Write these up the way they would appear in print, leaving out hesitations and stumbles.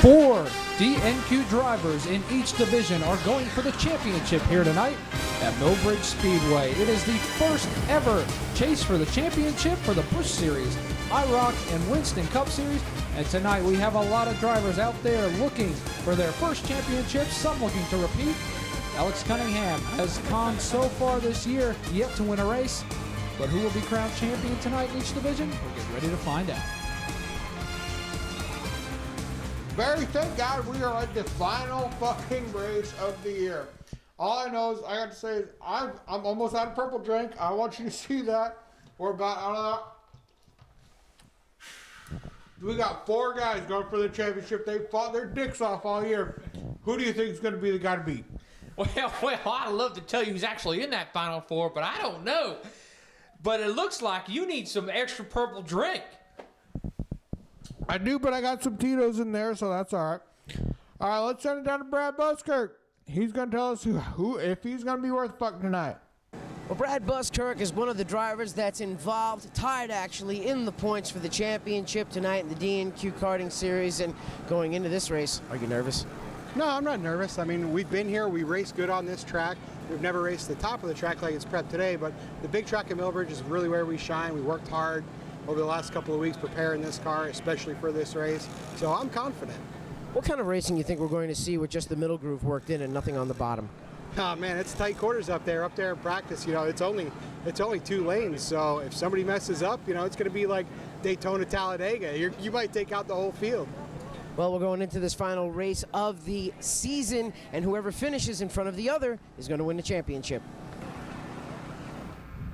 4 DNQ drivers in each division are going for the championship here tonight at Millbridge Speedway. It is the first ever chase for the championship for the Busch Series, IROC, and Winston Cup Series. And tonight we have a lot of drivers out there looking for their first championship, some looking to repeat. Alex Cunningham has gone so far this year, yet to win a race. But who will be crowned champion tonight in each division? We'll get ready to find out. Very thank God we are at the final fucking race of the year. All I know is I got to say is I'm almost out of purple drink. I want you to see that. We're about out of that. We got 4 guys going for the championship. They fought their dicks off all year. Who do you think is going to be the guy to beat? Well, I'd love to tell you who's actually in that Final Four, but I don't know. But it looks like you need some extra purple drink. I do, but I got some Tito's in there, so that's all right. All right, let's send it down to Brad Buskirk. He's going to tell us who if he's going to be worth fucking tonight. Well, Brad Buskirk is one of the drivers that's involved, tied actually, in the points for the championship tonight in the DNQ Karting Series. And going into this race, are you nervous? No, I'm not nervous. I mean, we've been here. We race good on this track. We've never raced the top of the track like it's prepped today, but the big track at Millbridge is really where we shine. We worked hard over the last couple of weeks preparing this car, especially for this race. So I'm confident. What kind of racing do you think we're going to see with just the middle groove worked in and nothing on the bottom? Oh man, it's tight quarters up there in practice. You know, it's only 2 lanes. So if somebody messes up, you know, it's going to be like Daytona Talladega. You might take out the whole field. Well, we're going into this final race of the season, and whoever finishes in front of the other is going to win the championship.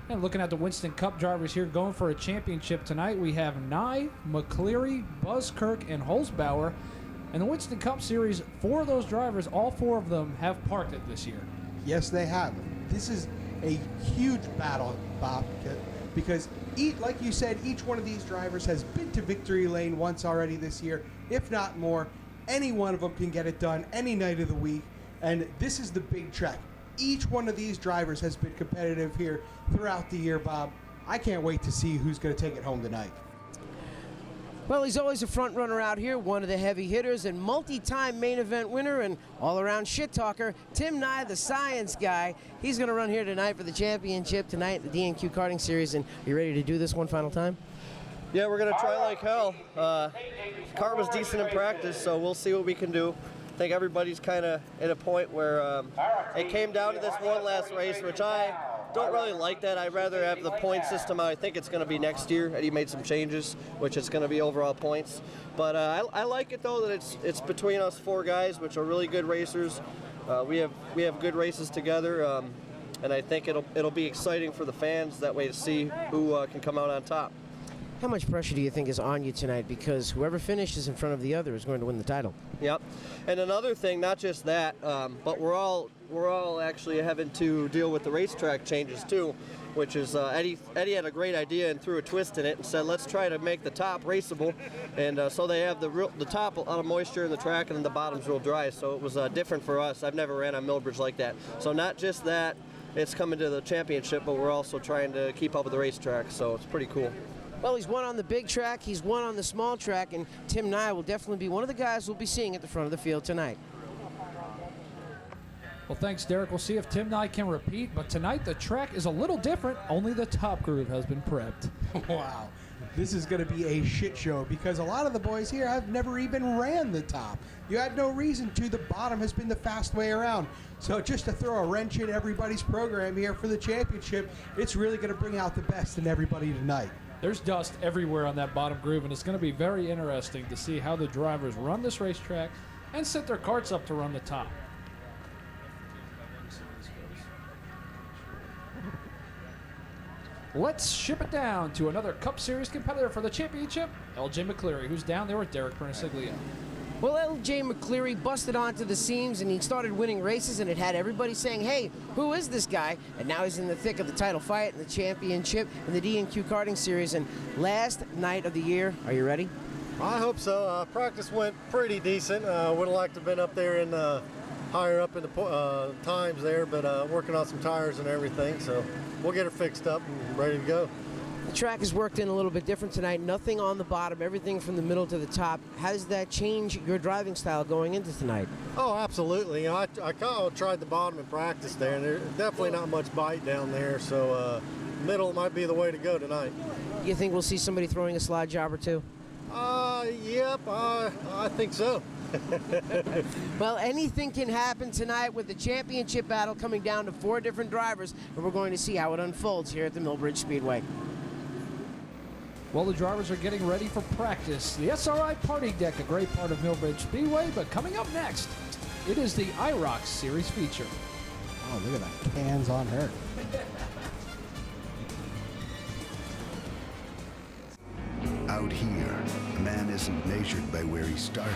And looking at the Winston Cup drivers here going for a championship tonight, we have Nye, McCleary, Buskirk, and Holzbauer. And the Winston Cup Series, 4 of those drivers, all 4 of them have parked it this year. Yes, they have. This is a huge battle, Bob, because like you said, each one of these drivers has been to victory lane once already this year, if not more. Any one of them can get it done any night of the week, and this is the big track. Each one of these drivers has been competitive here throughout the year, Bob. I can't wait to see who's going to take it home tonight. Well, he's always a front runner out here, one of the heavy hitters and multi-time main event winner and all-around shit talker, Tim Nye, the science guy. He's going to run here tonight for the championship tonight, the DNQ Karting Series. And are you ready to do this one final time? Yeah, we're going to try like hell. Car was decent in practice, so we'll see what we can do. I think everybody's kind of at a point where it came down to this one last race, which I don't really like that. I'd rather have the point system. I think it's going to be next year. Eddie made some changes, which is going to be overall points. But I like it though that it's between us 4 guys, which are really good racers. We have good races together, and I think it'll be exciting for the fans that way to see who can come out on top. How much pressure do you think is on you tonight? Because whoever finishes in front of the other is going to win the title. Yep. And another thing, not just that, but we're all actually having to deal with the racetrack changes too, which is Eddie had a great idea and threw a twist in it and said, let's try to make the top raceable, and so they have the top a lot of moisture in the track and then the bottom's real dry. So it was different for us. I've never ran on Millbridge like that. So not just that, it's coming to the championship, but we're also trying to keep up with the racetrack. So it's pretty cool. Well, he's won on the big track, he's won on the small track, and Tim Nye will definitely be one of the guys we'll be seeing at the front of the field tonight. Well, thanks, Derek. We'll see if Tim Nye can repeat, but tonight the track is a little different. Only the top groove has been prepped. Wow. This is going to be a shit show because a lot of the boys here have never even ran the top. You had no reason to. The bottom has been the fast way around. So just to throw a wrench in everybody's program here for the championship, it's really going to bring out the best in everybody tonight. There's dust everywhere on that bottom groove, and it's going to be very interesting to see how the drivers run this racetrack and set their karts up to run the top. Let's ship it down to another Cup Series competitor for the championship, LJ McCleary, who's down there with Derek Pernisiglia. Well, L.J. McCleary busted onto the seams, and he started winning races, and it had everybody saying, hey, who is this guy? And now he's in the thick of the title fight and the championship in the DNQ Karting Series. And last night of the year, are you ready? I hope so. Practice went pretty decent. Would have liked to have been up there in higher up in the times there, but working on some tires and everything, so we'll get her fixed up and ready to go. The track is worked in a little bit different tonight. Nothing on the bottom, everything from the middle to the top. How does that change your driving style going into tonight? Oh, absolutely. You know, I kind of tried the bottom in practice there, and there's definitely not much bite down there, so middle might be the way to go tonight. You think we'll see somebody throwing a slide job or two? Yep, I think so. Well, anything can happen tonight with the championship battle coming down to 4 different drivers, and we're going to see how it unfolds here at the Millbridge Speedway. Well, the drivers are getting ready for practice. The SRI Party Deck, a great part of Millbridge Speedway, but coming up next, it is the IROC Series feature. Oh, look at that. Cans on her. Out here, a man isn't measured by where he started.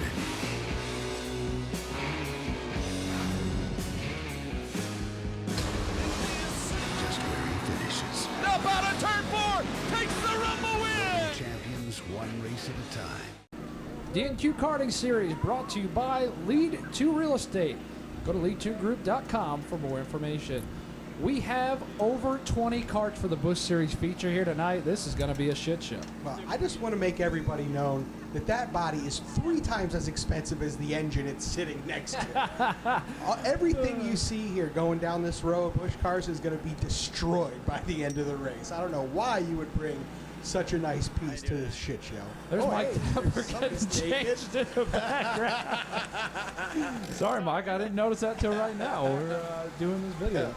Just where he finishes. Up out of turn 4, takes the Rumble win! Champions one race at a time. DNQ Karting Series brought to you by Lead 2 Real Estate. Go to lead2group.com for more information. We have over 20 karts for the Busch Series feature here tonight. This is going to be a shit show. Well, I just want to make everybody known that that body is 3 times as expensive as the engine it's sitting next to. Everything you see here going down this row of Busch cars is going to be destroyed by the end of the race. I don't know why you would bring such a nice piece to this shit show. There's Mike hey, Tapper getting changed in the background. Sorry, Mike, I didn't notice that till right now. We're doing this video.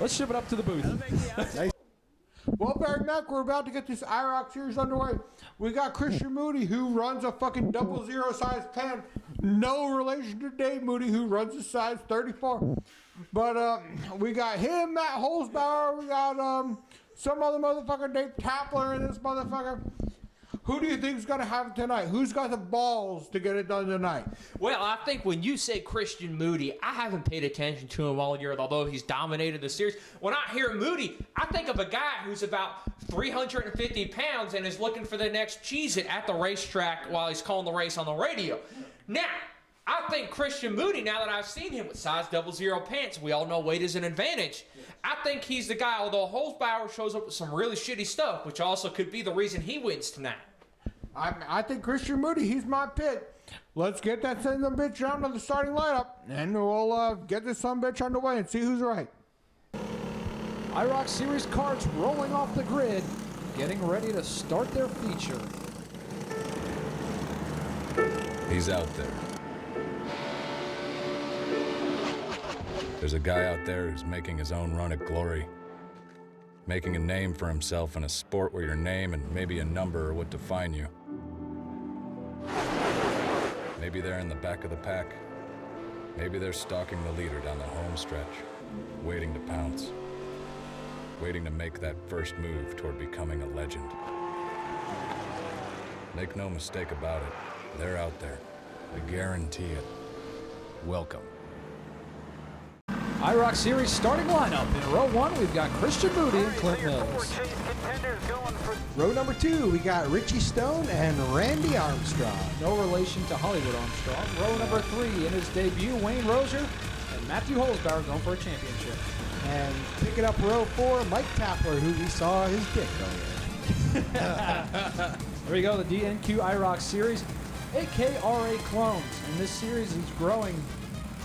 Let's ship it up to the booth. Nice. Well, Barry Mack, we're about to get this IROC Series underway. We got Christian Moody, who runs a fucking 00 size pen. No relation to Dave Moody, who runs a size 34. But we got him, Matt Holzbauer. We got some other motherfucker, Dave Tapler, in this motherfucker. Who do you think is going to have it tonight? Who's got the balls to get it done tonight? Well, I think when you say Christian Moody, I haven't paid attention to him all year, although he's dominated the series. When I hear Moody, I think of a guy who's about 350 pounds and is looking for the next Cheez-It at the racetrack while he's calling the race on the radio. Now, I think Christian Moody, now that I've seen him with size 00 pants, we all know weight is an advantage. I think he's the guy, although Holzbauer shows up with some really shitty stuff, which also could be the reason he wins tonight. I think Christian Moody, he's my pick. Let's get that son of a bitch down to the starting lineup, and we'll get this son of a bitch underway and see who's right. IROC Series karts rolling off the grid, getting ready to start their feature. He's out there. There's a guy out there who's making his own run at glory. Making a name for himself in a sport where your name and maybe a number are what define you. Maybe they're in the back of the pack. Maybe they're stalking the leader down the home stretch, waiting to pounce. Waiting to make that first move toward becoming a legend. Make no mistake about it, they're out there. I guarantee it. Welcome. IROC Series starting lineup. In row 1, we've got Christian Moody and Clint Mills. Row number 2, we got Richie Stone and Randy Armstrong. No relation to Hollywood Armstrong. Row number 3, in his debut, Wayne Rozier and Matthew Holzbauer going for a championship. And picking up row 4, Mike Tapler, who we saw his dick earlier. There we go, the DNQ IROC Series, AKRA clones. And this series is growing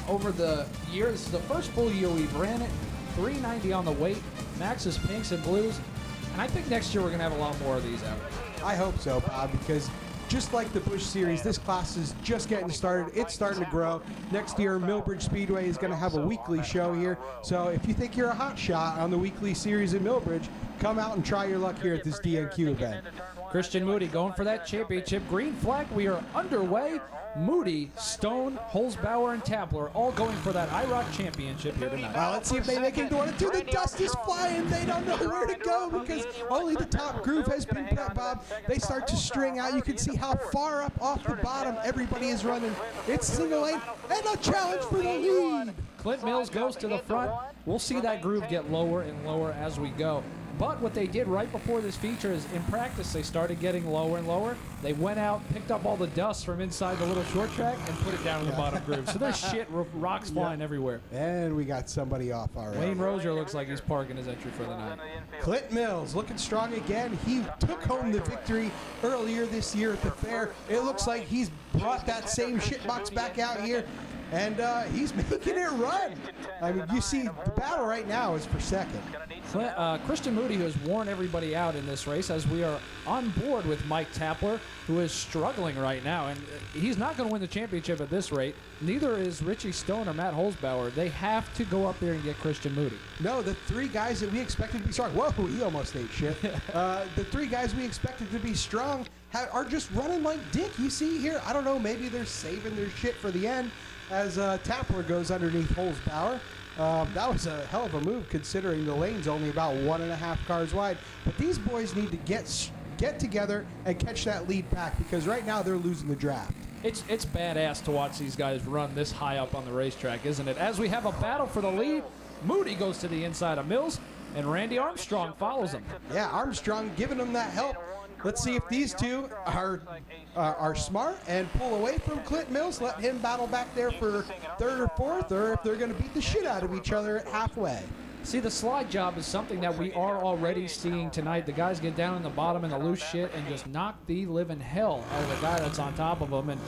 over the year. This is the first full year we've ran it. 390 on the weight. Max is pinks and blues. And I think next year we're going to have a lot more of these out. I hope so, Bob, because just like the Busch Series, this class is just getting started. It's starting to grow. Next year, Millbridge Speedway is going to have a weekly show here. So if you think you're a hot shot on the weekly series at Millbridge, come out and try your luck here at this DNQ event. Christian Moody going for that championship. Green flag, we are underway. Moody, Stone, Holzbauer, and Tapler all going for that IROC championship here tonight. Well, let's see if they make it to 1 and 2. The dust is flying. They don't know where to go because only the top groove has been prepped, Bob. They start to string out. You can see how far up off the bottom everybody is running. It's single lane and a challenge for the lead. Clint Mills goes to the front. We'll see that groove get lower and lower as we go. But what they did right before this feature is in practice, they started getting lower and lower. They went out, picked up all the dust from inside the little short track, and put it down in the bottom groove. So there's shit, rocks flying everywhere. And we got somebody off already. Wayne Rozier looks like he's parking his entry for the night. Clint Mills looking strong again. He took home the victory earlier this year at the fair. It looks like he's brought that same shitbox back out here, and he's making it run. I mean, you see, the battle right now is for second. Christian Moody, who has worn everybody out in this race, as we are on board with Mike Tapler, who is struggling right now, and he's not going to win the championship at this rate. Neither is Richie Stone or Matt Holzbauer. They have to go up there and get Christian Moody. No, the three guys that we expected to be strong. Whoa, he almost ate shit. The three guys we expected to be strong are just running like dick. You see here, I don't know, maybe they're saving their shit for the end as Tapler goes underneath Holzbauer. That was a hell of a move considering the lane's only about 1.5 cars wide. But these boys need to get together and catch that lead pack because right now they're losing the draft. It's badass to watch these guys run this high up on the racetrack, isn't it? As we have a battle for the lead, Moody goes to the inside of Mills, and Randy Armstrong follows him. Yeah, Armstrong giving them that help. Let's see if these two are smart and pull away from Clint Mills, let him battle back there for third or fourth, or if they're going to beat the shit out of each other at halfway. See, the slide job is something that we are already seeing tonight. The guys get down in the bottom in the loose shit and just knock the living hell out of the guy that's on top of them. And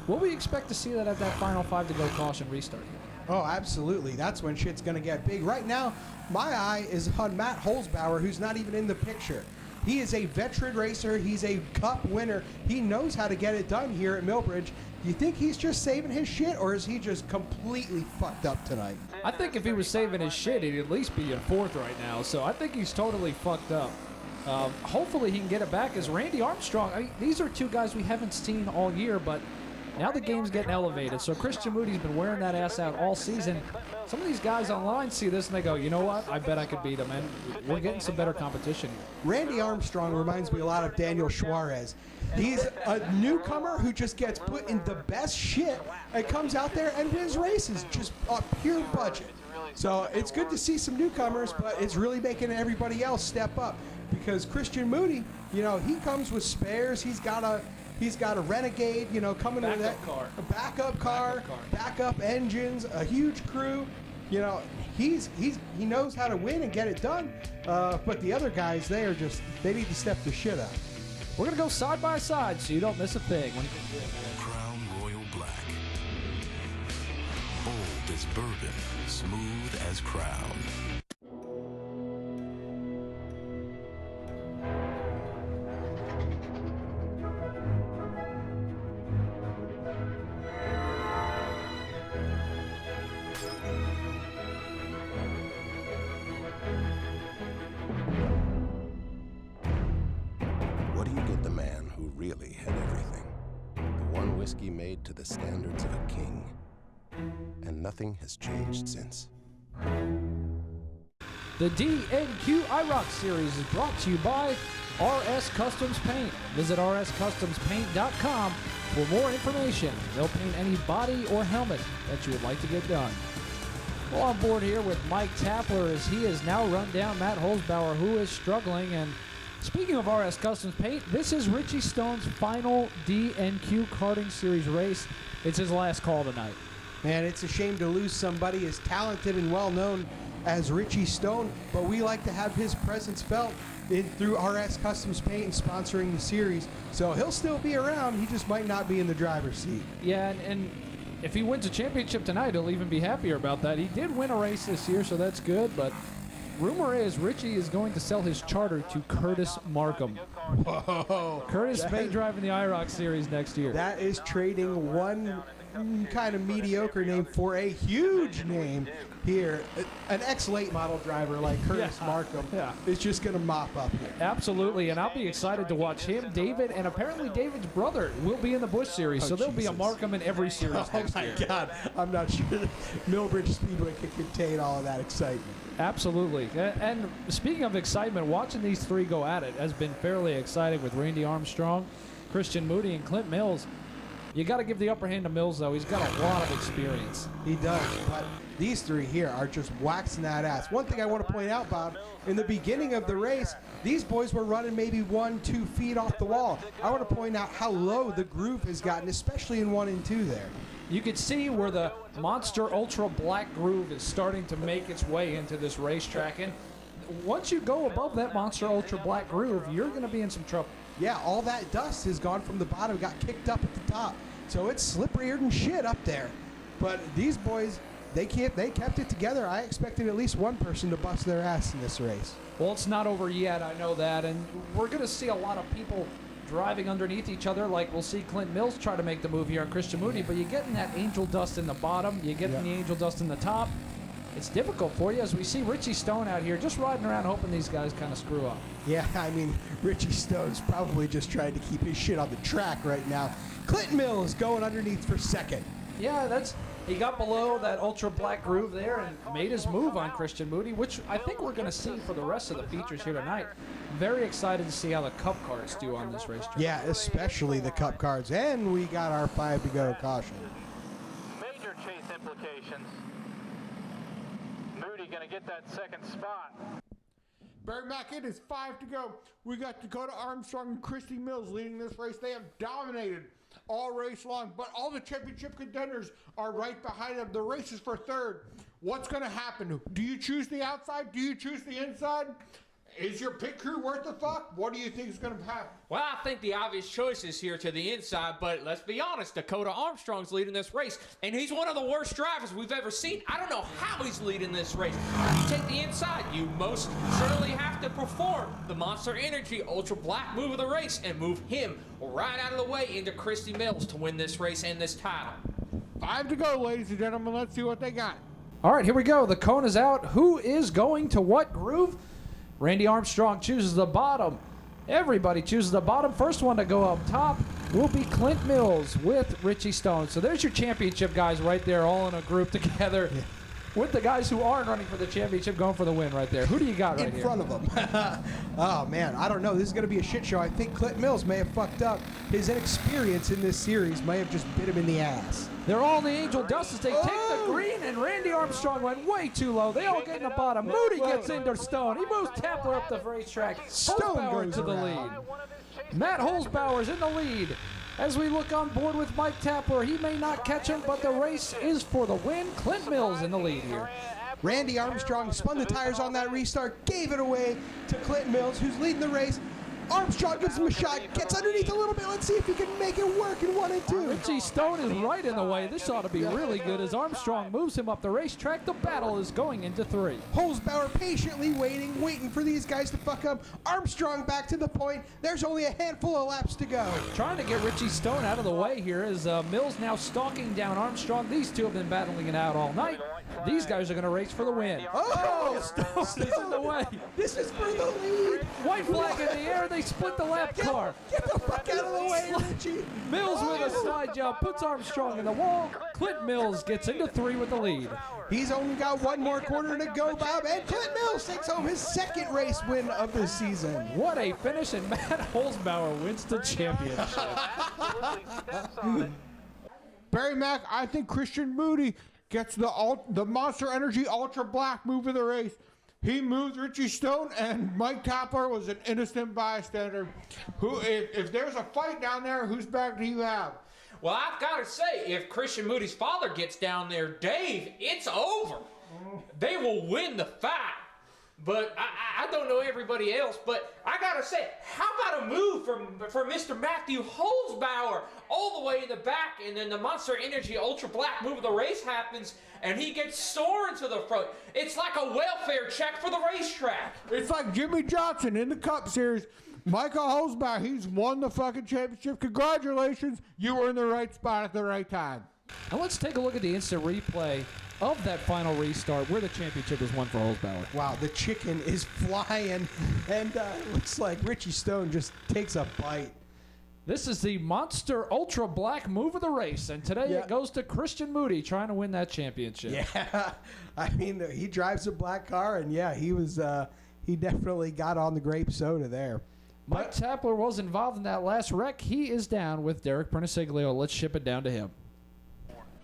will we expect to see that at that final 5 to go caution restart? Oh, absolutely. That's when shit's going to get big. Right now, my eye is on Matt Holzbauer, who's not even in the picture. He is a veteran racer. He's a cup winner. He knows how to get it done here at Millbridge. Do you think he's just saving his shit, or is he just completely fucked up tonight? I think if he was saving his shit, he'd at least be in fourth right now. So I think he's totally fucked up. Hopefully he can get it back as Randy Armstrong. I mean, these are two guys we haven't seen all year, but now the game's getting elevated. So Christian Moody's been wearing that ass out all season. Some of these guys online see this and they go, you know what? I bet I could beat him. And we're getting some better competition here. Randy Armstrong reminds me a lot of Daniel Suarez. He's a newcomer who just gets put in the best shit and comes out there and wins races, just a pure budget. So it's good to see some newcomers, but it's really making everybody else step up because Christian Moody, you know, he comes with spares. He's got a Renegade, you know, coming with that car. A backup car, backup engines, a huge crew. You know, he knows how to win and get it done. But the other guys, they need to step the shit up. We're going to go side by side so you don't miss a thing. Crown Royal Black. Bold as bourbon, smooth as crown. What do you get the man who really had everything? The one whiskey made to the standards of a king. And nothing has changed since. The DNQ IROC Series is brought to you by RS Customs Paint. Visit rscustomspaint.com for more information. They'll paint any body or helmet that you would like to get done. Well, on board here with Mike Tapler as he has now run down Matt Holzbauer, who is struggling. And speaking of RS Customs Paint, this is Richie Stone's final DNQ Karting Series race. It's his last call tonight. Man, it's a shame to lose somebody as talented and well-known as Richie Stone, but we like to have his presence felt through RS Customs Paint and sponsoring the series. So he'll still be around. He just might not be in the driver's seat. Yeah, and if he wins a championship tonight, he'll even be happier about that. He did win a race this year, so that's good, but rumor is Richie is going to sell his charter to Curtis Markham. Whoa. Curtis may drive in the IROC Series next year. That is trading one kind of mediocre name for a huge name here. An ex-late model driver like Curtis Markham is just going to mop up here. Absolutely, and I'll be excited to watch him, David, and apparently David's brother will be in the Busch Series, so there'll be a Markham in every series next year. Oh, my God. I'm not sure Millbridge Speedway can contain all of that excitement. Absolutely. And speaking of excitement, watching these three go at it has been fairly exciting with Randy Armstrong, Christian Moody, and Clint Mills. You got to give the upper hand to Mills, though. He's got a lot of experience. He does, but these three here are just waxing that ass. One thing I want to point out, Bob, in the beginning of the race, these boys were running maybe 1-2 feet off the wall. I want to point out how low the groove has gotten, especially in 1 and 2 there. You can see where the Monster Ultra Black groove is starting to make its way into this racetrack. And once you go above that Monster Ultra Black groove, you're going to be in some trouble. Yeah, all that dust has gone from the bottom, got kicked up at the top. So it's slipperier than shit up there. But these boys, they kept it together. I expected at least one person to bust their ass in this race. Well, it's not over yet, I know that. And we're going to see a lot of people driving underneath each other, like we'll see Clint Mills try to make the move here on Christian Mooney. But you're getting that angel dust in the bottom. You're getting the angel dust in the top. It's difficult for you as we see Richie Stone out here just riding around hoping these guys kind of screw up. Yeah, I mean, Richie Stone's probably just trying to keep his shit on the track right now. Clinton Mills going underneath for second. Yeah, he got below that ultra black groove there and made his move on Christian Mooney, which I think we're going to see for the rest of the features here tonight. Very excited to see how the Cup cars do on this racetrack. Yeah, especially the Cup cars. And we got our 5 to go caution. Major chase implications. Moody going to get that second spot. Barry Mack, it is 5 to go. We got Dakota Armstrong and Christy Mills leading this race. They have dominated all race long, but all the championship contenders are right behind them. The race is for third. What's going to happen? Do you choose the outside? Do you choose the inside? Is your pit crew worth the fuck? What do you think is going to happen? Well, I think the obvious choice is here to the inside, but let's be honest, Dakota Armstrong's leading this race, and he's one of the worst drivers we've ever seen. I don't know how he's leading this race. If you take the inside, you most certainly have to perform the Monster Energy Ultra Black move of the race and move him right out of the way into Christy Mills to win this race and this title. 5 to go, ladies and gentlemen. Let's see what they got. All right, here we go. The cone is out. Who is going to what groove? Randy Armstrong chooses the bottom. Everybody chooses the bottom. First one to go up top will be Clint Mills with Richie Stone. So there's your championship guys right there, all in a group together. Yeah. With the guys who aren't running for the championship going for the win right there. Who do you got right here? In front of them. Oh, man, I don't know. This is going to be a shit show. I think Clint Mills may have fucked up. His inexperience in this series may have just bit him in the ass. They're all in the angel dust as they take the green, and Randy Armstrong went way too low. They all get in the bottom. Moody gets into Stone. He moves Tapler up the racetrack. Stone goes to the lead. Matt Holzbauer's in the lead. As we look on board with Mike Tapler, he may not catch him, but the race is for the win. Clint Mills in the lead here. Randy Armstrong spun the tires on that restart, gave it away to Clint Mills, who's leading the race. Armstrong gives him a shot, gets underneath a little bit. Let's see if he can make it work in 1 and 2. Richie Stone is right in the way. This ought to be really good as Armstrong moves him up the racetrack. The battle is going into 3. Holzbauer patiently waiting for these guys to fuck up. Armstrong back to the point. There's only a handful of laps to go. Trying to get Richie Stone out of the way here as Mills now stalking down Armstrong. These two have been battling it out all night. These guys are going to race for the win. Oh, Stone is in the way. This is for the lead. White flag in the air. They split the lap car. Get the fuck out of the way, Richie. Mills with a side jump puts Armstrong in the wall. Clint Mills gets into 3 with the lead. He's only got 1 more quarter to go, Bob, and Clint Mills takes home his 2nd race win of the season. What a finish, and Matt Holzbauer wins the championship. Barry Mack, I think Christian Moody gets the Monster Energy Ultra Black move of the race. He moved Richie Stone, and Mike Tapler was an innocent bystander. If there's a fight down there, whose back do you have? Well, I've got to say, if Christian Moody's father gets down there, Dave, it's over. They will win the fight. But I don't know everybody else, but I got to say, how about a move from Mr. Matthew Holzbauer all the way in the back, and then the Monster Energy Ultra Black move of the race happens, and he gets soaring to the front. It's like a welfare check for the racetrack. It's like Jimmy Johnson in the Cup Series. Michael Holzbauer, he's won the fucking championship. Congratulations. You were in the right spot at the right time. Now let's take a look at the instant replay of that final restart where the championship was won for Holzbauer. Wow, the chicken is flying, and it looks like Richie Stone just takes a bite. This is the Monster Ultra Black move of the race, and today it goes to Christian Moody trying to win that championship. Yeah, I mean, he drives a black car, and yeah, he definitely got on the grape soda there. Mike Tapler was involved in that last wreck. He is down with Derek Perniciglio. Let's ship it down to him.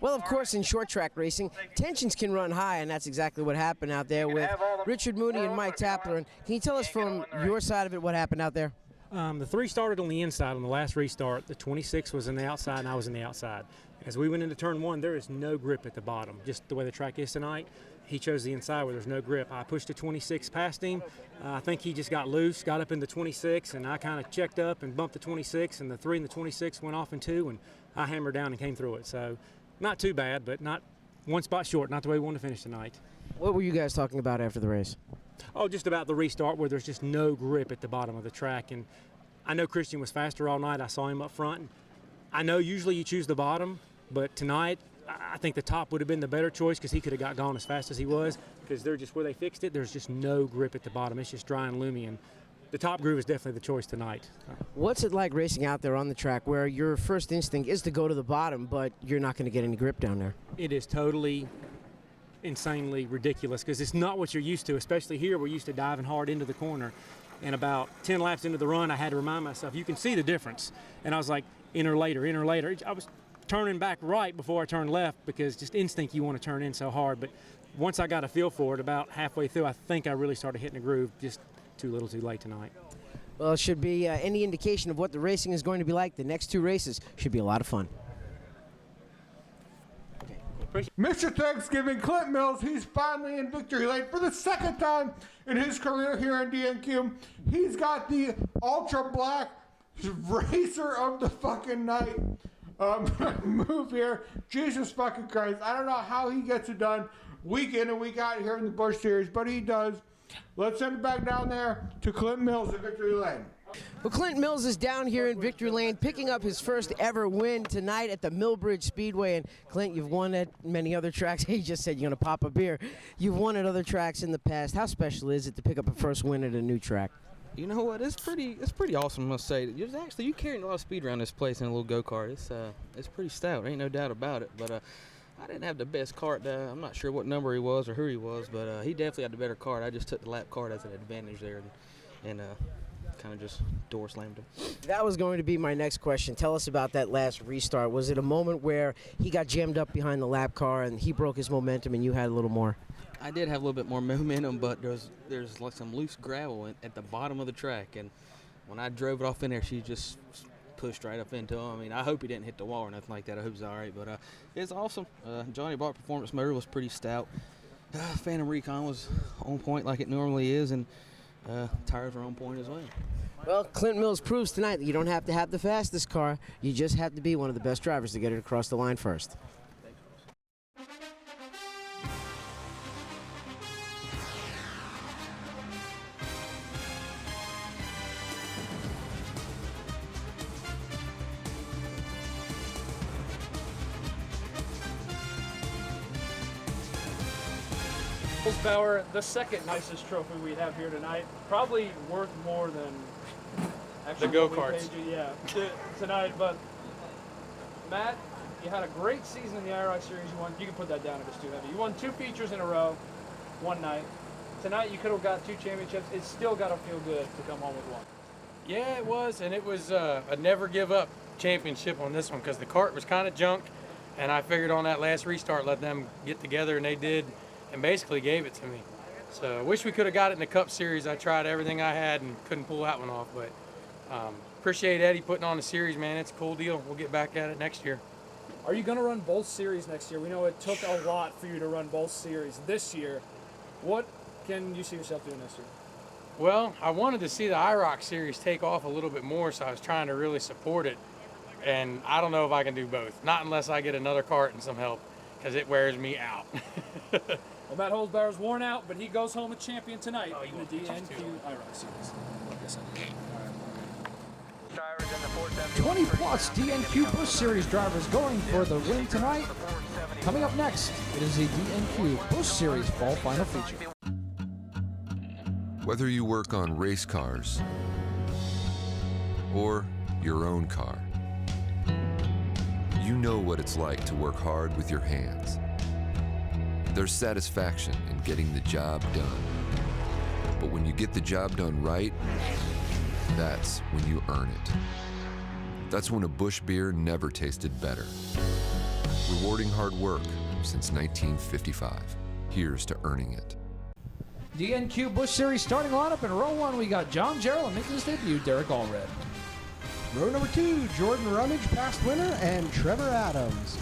Well, of course, in short track racing, tensions can run high, and that's exactly what happened out there with Richard Mooney and Mike Tapler. And can you tell us from your side of it what happened out there? The 3 started on the inside on the last restart. The 26 was on the outside, and I was on the outside. As we went into turn 1, there is no grip at the bottom. Just the way the track is tonight, he chose the inside where there's no grip. I pushed the 26 past him. I think he just got loose, got up in the 26, and I kind of checked up and bumped the 26, and the 3 and the 26 went off in 2, and I hammered down and came through it. So not too bad, but not one spot short, not the way we wanted to finish tonight. What were you guys talking about after the race? Oh, just about the restart where there's just no grip at the bottom of the track. And I know Christian was faster all night. I saw him up front. I know usually you choose the bottom, but tonight I think the top would have been the better choice because he could have got gone as fast as he was, because they're just where they fixed it, there's just no grip at the bottom. It's just dry and loomy, and the top groove is definitely the choice tonight. What's it like racing out there on the track where your first instinct is to go to the bottom, but you're not going to get any grip down there? It is totally insanely ridiculous because it's not what you're used to, especially here. We're used to diving hard into the corner. And about 10 laps into the run, I had to remind myself, you can see the difference. And I was like, enter later, enter later. I was turning back right before I turned left because just instinct you want to turn in so hard. But once I got a feel for it, about halfway through, I think I really started hitting the groove. Just too little too late tonight. Well, it should be any indication of what the racing is going to be like. The next 2 races should be a lot of fun. Mr. Thanksgiving, Clint Mills, he's finally in victory lane for the 2nd time in his career here in DNQ. He's got the ultra black racer of the fucking night move here. Jesus fucking Christ. I don't know how he gets it done week in and week out here in the Busch Series, but he does. Let's send it back down there to Clint Mills in victory lane. Well, Clint Mills is down here in victory lane, picking up his first ever win tonight at the Millbridge Speedway. And Clint, you've won at many other tracks. He just said you're going to pop a beer. You've won at other tracks in the past. How special is it to pick up a first win at a new track? You know what? It's pretty awesome, I must say. You carrying a lot of speed around this place in a little go-kart. It's pretty stout. Ain't no doubt about it. But I didn't have the best kart. I'm not sure what number he was or who he was, but he definitely had the better kart. I just took the lap kart as an advantage there and kind of just door slammed him. That was going to be my next question. Tell us about that last restart. Was it a moment where he got jammed up behind the lap car and he broke his momentum and you had a little more? I did have a little bit more momentum, but there's like some loose gravel at the bottom of the track, and when I drove it off in there, she just pushed right up into him. I mean, I hope he didn't hit the wall or nothing like that. I hope he's all right, but it's awesome. Johnny Bart Performance Motor was pretty stout. Phantom Recon was on point like it normally is, and tires were on point as well. Well, Clint Mills proves tonight that you don't have to have the fastest car. You just have to be one of the best drivers to get it across the line first. Bauer, the second nicest trophy we have here tonight, probably worth more than actually the go-karts. Yeah, tonight. But Matt, you had a great season in the IRI Series. You can put that down if it's too heavy. You won 2 features in a row, one night. Tonight you could have got 2 championships. It's still got to feel good to come home with one. Yeah, it was, and it was a never give up championship on this one because the kart was kind of junk, and I figured on that last restart let them get together, and they did. And basically gave it to me. So I wish we could have got it in the Cup Series. I tried everything I had and couldn't pull that one off. But appreciate Eddie putting on the series, man. It's a cool deal. We'll get back at it next year. Are you going to run both series next year? We know it took a lot for you to run both series this year. What can you see yourself doing this year? Well, I wanted to see the IROC Series take off a little bit more, so I was trying to really support it. And I don't know if I can do both. Not unless I get another kart and some help, because it wears me out. Well, Matt Holzbauer's worn out, but he goes home a champion tonight in the DNQ IROC Series. Yes, I 20-plus DNQ Busch Series drivers going for the win tonight. Coming up next, it is the DNQ Busch Series Fall Final Feature. Whether you work on race cars or your own car, you know what it's like to work hard with your hands. There's satisfaction in getting the job done. But when you get the job done right, That's when you earn it. That's when a Busch beer never tasted better. Rewarding hard work since 1955. Here's to earning it. DNQ Busch Series starting lineup in row 1. We got John Jarrell making his debut, Derek Allred. Row number 2, Jordan Rummage, past winner, and Trevor Adams.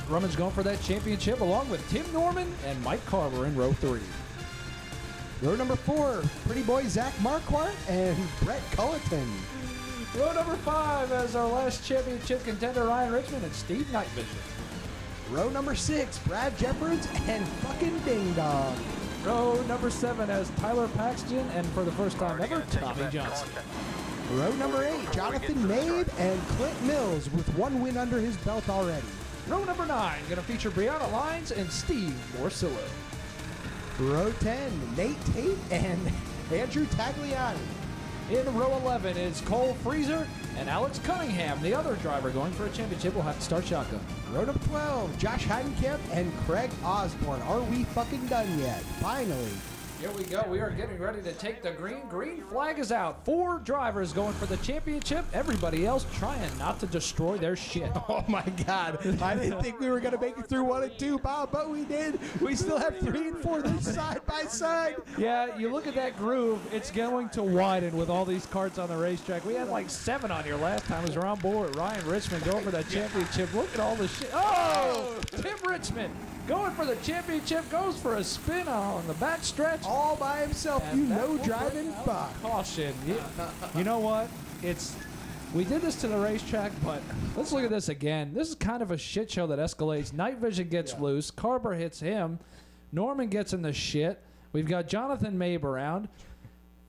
Rummage going for that championship along with Tim Norman and Mike Carver in row 3. Row number 4, Pretty Boy Zach Marquardt and Brett Culleton. Row number 5 as our last championship contender, Ryan Richmond and Steve Nightvision. Row number 6, Brad Jeffords and fucking Ding Dong. Row number 7 as Tyler Paxton and for the first time ever, Tommy Johnson. Row number 8, Jonathan Mabe and Clint Mills with 1 win under his belt already. Row number 9 going to feature Brianna Lyons and Steve Morcillo. Row 10, Nate Tate and Andrew Tagliani. In row 11 is Cole Freezer and Alex Cunningham, the other driver going for a championship, will have to start shotgun. Row number 12, Josh Heidenkamp and Craig Osborne. Are we fucking done yet? Finally. Here we go. We are getting ready to take the green. Green flag is out. 4 drivers going for the championship. Everybody else trying not to destroy their shit. Oh my God. I didn't think we were going to make it through 1 and 2, Bob, but we did. We still have 3 and 4 this side by side. Yeah, you look at that groove. It's going to widen with all these karts on the racetrack. We had like 7 on here last time. It was around board. Ryan Richmond going for that championship. Look at all this shit. Oh, Tim Richmond going for the championship, goes for a spin on the back stretch. All by himself, and you know, driving by. Caution. You know what? We did this to the racetrack, but let's look at this again. This is kind of a shit show that escalates. Night Vision gets loose. Carver hits him. Norman gets in the shit. We've got Jonathan Mabe around.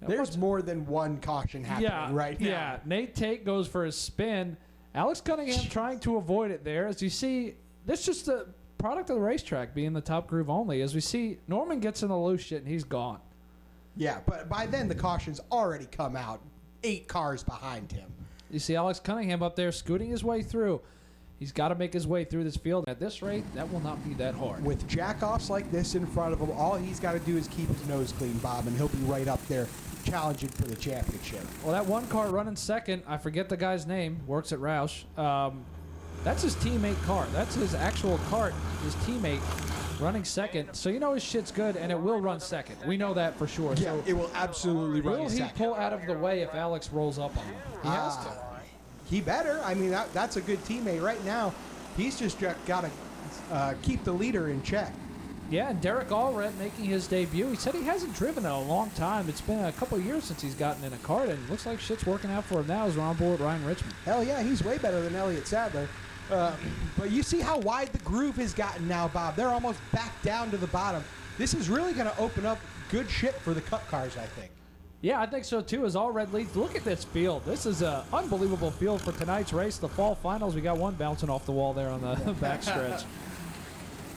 There's more than one caution happening right now. Yeah, Nate Tate goes for a spin. Alex Cunningham trying to avoid it there. As you see, this is just the product of the racetrack being the top groove only. As we see, Norman gets in the loose shit and he's gone. Yeah, but by then the caution's already come out. 8 cars behind him. You see Alex Cunningham up there scooting his way through. He's got to make his way through this field. At this rate, that will not be that hard. With jack-offs like this in front of him, all he's got to do is keep his nose clean, Bob, and he'll be right up there challenging for the championship. Well, that one car running second, I forget the guy's name, works at Roush. That's his teammate car. That's his actual kart, his teammate running second. So you know his shit's good, and it will run second. We know that for sure. Yeah, so it will absolutely run second. Will he pull out of the way if Alex rolls up on him? He has to. He better. I mean, that's a good teammate. Right now, he's just got to keep the leader in check. Yeah, and Derek Allred making his debut. He said he hasn't driven in a long time. It's been a couple of years since he's gotten in a kart, and looks like shit's working out for him now as we're on board with Ryan Richmond. Hell yeah, he's way better than Elliott Sadler. But you see how wide the groove has gotten now, Bob. They're almost back down to the bottom. This is really going to open up good shit for the Cup cars, I think. Yeah, I think so too, as Allred leads. Look at this field. This is an unbelievable field for tonight's race. The fall finals, we got one bouncing off the wall there on the backstretch.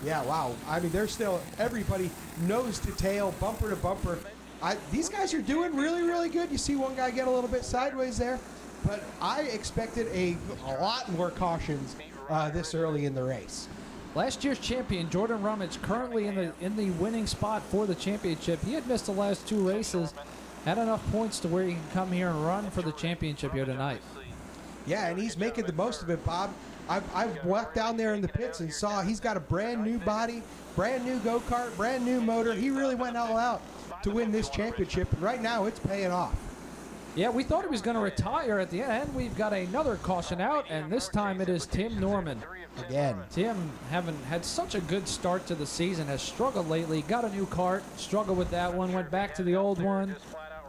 Yeah, wow. I mean, they're still, everybody nose to tail, bumper to bumper. These guys are doing really, really good. You see one guy get a little bit sideways there. But I expected a lot more cautions this early in the race. Last year's champion, Jordan Rummage, currently in the winning spot for the championship. He had missed the last 2 races, had enough points to where he can come here and run for the championship here tonight. Yeah, and he's making the most of it, Bob. I walked down there in the pits and saw he's got a brand new body, brand new go-kart, brand new motor. He really went all out to win this championship, and right now it's paying off. Yeah, we thought he was going to retire at the end. We've got another caution out, and this time it is Tim Norman. Again. Tim, having had such a good start to the season, has struggled lately. Got a new kart, struggled with that one, went back to the old one,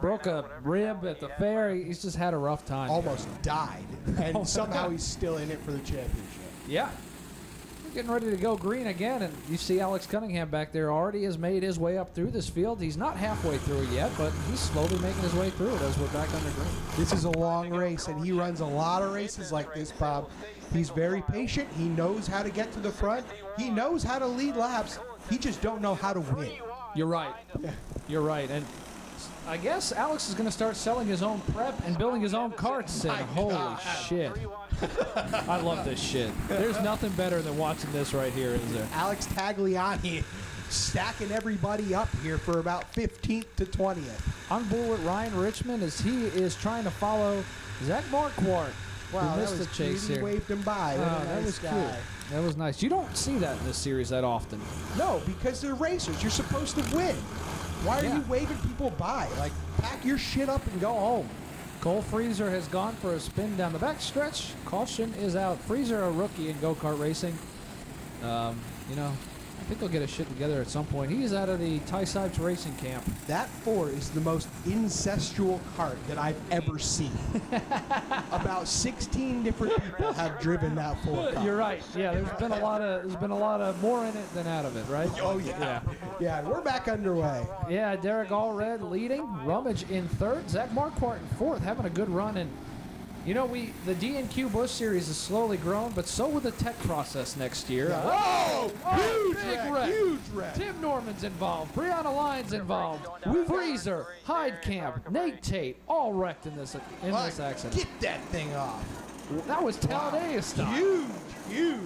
broke a rib at the fair. He's just had a rough time. Almost died, and somehow he's still in it for the championship. Yeah. Getting ready to go green again, and you see Alex Cunningham back there already has made his way up through this field. He's not halfway through it yet, but he's slowly making his way through it as we're back under green. This is a long race, and he runs a lot of races like this, Bob. He's very patient. He knows how to get to the front. He knows how to lead laps. He just don't know how to win. You're right. You're right. And I guess Alex is going to start selling his own prep and building his own karts. And holy shit. I love this shit. There's nothing better than watching this right here, is there? Alex Tagliani stacking everybody up here for about 15th to 20th. on board with Ryan Richmond as he is trying to follow Zach Marquardt. Wow, who that missed was the chase cute. He here. waved him by. What a That nice was guy. cute. That was nice. You don't see that in this series that often. No, because they're racers. You're supposed to win. Why are you waving people by? Like, pack your shit up and go home. Cole Freezer has gone for a spin down the back stretch. Caution is out. Freezer, a rookie in go-kart racing. You know, I think he'll get his shit together at some point. He's out of the Ty Sipes Racing Camp. That 4 is the most incestual kart that I've ever seen. About 16 different people have driven that 4 car. You're right. Yeah, there's been a lot of more in it than out of it, right? Oh yeah. Yeah, we're back underway. Yeah, Derek Allred leading, Rummage in third, Zach Marquardt in fourth, having a good run. And you know, the DNQ Busch Series is slowly growing, but so will the tech process next year. Oh, huge big wreck, huge wreck. Tim Norman's involved, Brianna Lyons involved, Freezer, Heidkamp, Nate Tate, all wrecked in this accident. Get that thing off. That was Talladega stuff. Huge.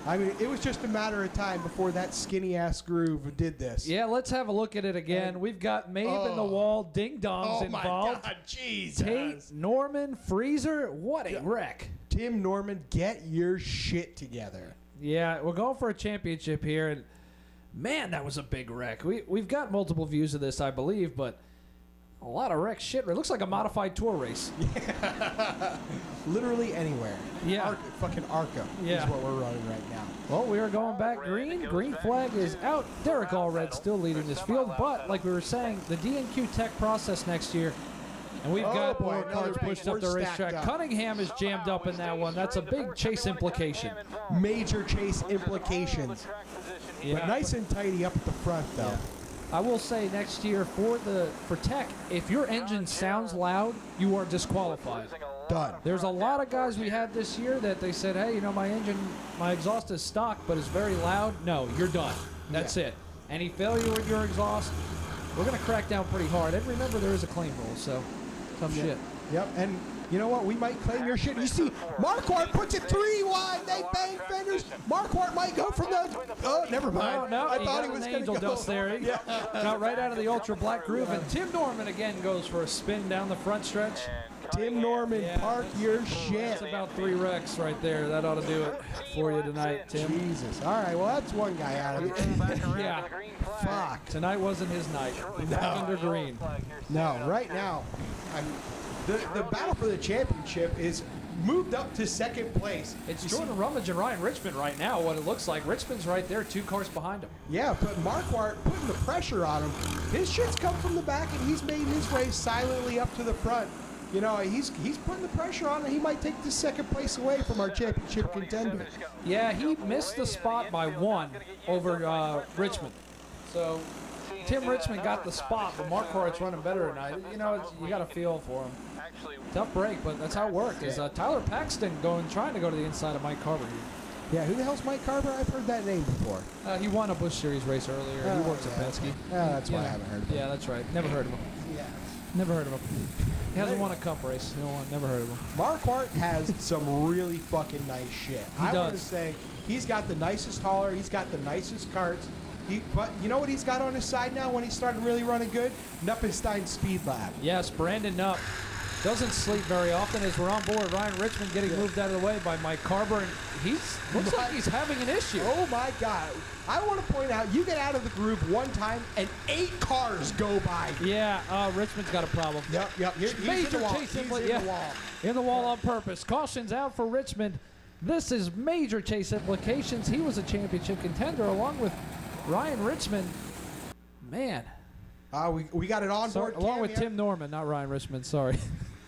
I mean, it was just a matter of time before that skinny-ass groove did this. Yeah, let's have a look at it again. We've got Maeve in the wall, Ding Dongs involved. My God, Jesus. Tate, Norman, Freezer, what a wreck. Tim Norman, get your shit together. Yeah, we're going for a championship here, and man, that was a big wreck. We've got multiple views of this, I believe, but a lot of wreck shit. It looks like a modified tour race. Literally anywhere. Yeah. Fucking Arkham is what we're running right now. Well, we are going back green. Green flag is out. Derek Allred still leading this field, but like we were saying, the DNQ Tech process next year, and we've got more cars pushed up the racetrack. Cunningham is jammed up in that one. That's a big chase implication. Major chase implications. Yeah. But nice and tidy up at the front, though. Yeah. I will say next year for Tech, if your engine sounds loud, you are disqualified. Done. There's a lot of guys we had this year that they said, hey, you know, my exhaust is stock, but it's very loud. No, you're done. That's it. Any failure with your exhaust, we're going to crack down pretty hard. And remember, there is a claim rule, so tough shit. Yep, and you know what? We might claim your shit. You see, Marquardt puts it 3 wide. They bang fenders. Marquardt might go from the... Oh, never mind. No, I thought he was an going to angel go. dust there. He got right out of the ultra black groove, and Tim Norman again goes for a spin down the front stretch. Tim Norman, park your shit. That's about 3 wrecks right there. That ought to do it for you tonight, Tim. Jesus. All right, well, that's one guy out of it. Yeah. Fuck. Tonight wasn't his night. Back under green. No, right now, the battle for the championship is moved up to second place. It's Jordan Rummage and Ryan Richmond right now, what it looks like. Richmond's right there, 2 cars behind him. Yeah, but Marquardt putting the pressure on him. His shit's come from the back, and he's made his way silently up to the front. You know, he's putting the pressure on, and he might take the second place away from our championship contender. Yeah, he missed the spot by 1 over Richmond. So Tim Richmond got the spot, but Marquardt's running better tonight. You know, you got to feel for him. Tough break, but that's how it worked. Is Tyler Paxton trying to go to the inside of Mike Carver here? Yeah, who the hell's Mike Carver? I've heard that name before. He won a Busch Series race earlier. He works at Penske. That's why I haven't heard of him. Yeah, that's right. Never heard of him. Yeah. Never heard of him. He hasn't won a cup race. Never heard of him. Marquardt has some really fucking nice shit. I want to say he's got the nicest hauler. He's got the nicest carts. But you know what he's got on his side now when he's starting really running good? Nuppenstein Speed Lab. Yes, Brandon Nupp doesn't sleep very often as we're on board. Ryan Richmond getting moved out of the way by Mike Carver, and looks like he's having an issue. Oh my God. I want to point out, you get out of the groove one time and 8 cars go by. Yeah, Richmond's got a problem. Yep. Major chase in the wall. In the wall on purpose. Caution's out for Richmond. This is major chase implications. He was a championship contender along with Ryan Richmond. Man. We got it on board. Along with Tim Norman, not Ryan Richmond, sorry.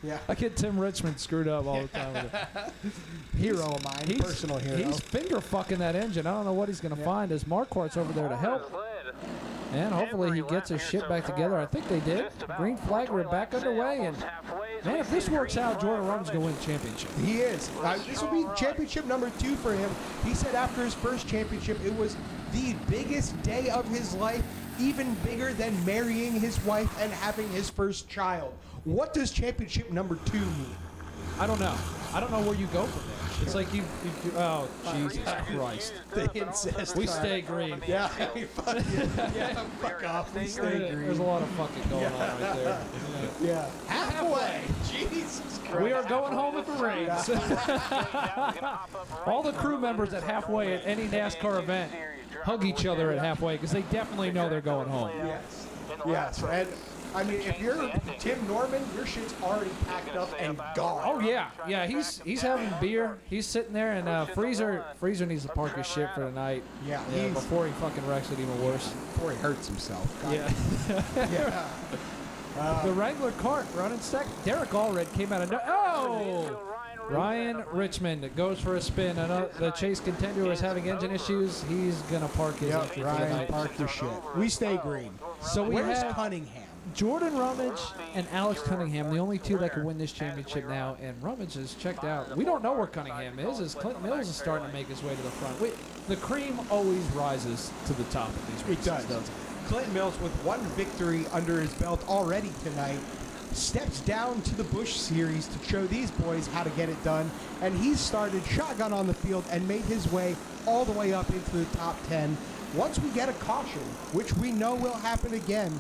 Yeah. I get Tim Richmond screwed up all the time with it. Hero of mine, personal hero. He's finger fucking that engine. I don't know what he's going to find as Marquardt's over there to help. And hopefully he gets his shit back together. I think they did. Green flag, we're back underway. And man, if this works out, Jordan Rum's going to win the championship. He is. This will be championship number 2 for him. He said after his first championship, it was the biggest day of his life, even bigger than marrying his wife and having his first child. What does championship number 2 mean? I don't know. I don't know where you go from there. It's like you oh, Jesus Christ. The incest. We stay green. Yeah. Fuck off. We stay green. There's a lot of fucking going on right there. Yeah. Halfway. Jesus Christ. We are going home if it rains. All the crew members at halfway at any NASCAR event hug each other at halfway because they definitely know they're going home. Yes. Yes. And I mean, if you're Tim Norman, your shit's already packed up and gone. Oh yeah, yeah. He's having beer. He's sitting there, and Freezer needs to park his shit for the night. Yeah. Before he fucking wrecks it even worse. Before he hurts himself. God. Yeah. Yeah. The Wrangler cart running second. Derek Allred came out of Ryan Richmond goes for a spin. The Chase contender is having engine issues. He's gonna park his entry for the Ryan, night. park your shit. We stay green. So where's Cunningham? Jordan Rummage and Alex Cunningham, the only two that can win this championship now, and Rummage is checked out. We don't know where Cunningham is, as Clint Mills is starting to make his way to the front. The cream always rises to the top of these races, doesn't it? Clint Mills, with one victory under his belt already tonight, steps down to the Busch Series to show these boys how to get it done, and he's started shotgun on the field and made his way all the way up into the top 10. Once we get a caution, which we know will happen again,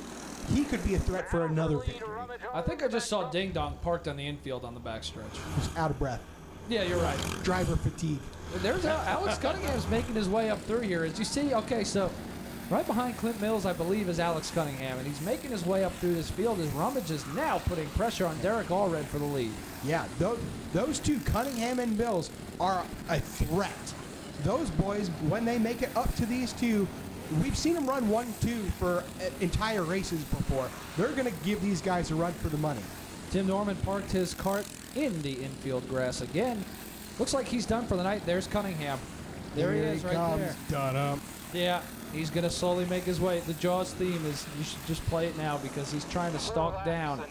he could be a threat for another victory. I think I just saw Ding Dong parked on the infield on the backstretch. He's out of breath. Yeah, you're right. Driver fatigue. There's Alex Cunningham's making his way up through here. As you see, okay, so right behind Clint Mills, I believe, is Alex Cunningham, and he's making his way up through this field as Rummage is now putting pressure on Derek Allred for the lead. Yeah, those two, Cunningham and Mills, are a threat. Those boys, when they make it up to these two, we've seen them run 1-2 for entire races before. They're going to give these guys a run for the money. Tim Norman parked his cart in the infield grass again. Looks like he's done for the night. There's Cunningham. There he is right there. Done up. Yeah, he's going to slowly make his way. The Jaws theme is, you should just play it now because he's trying to stalk down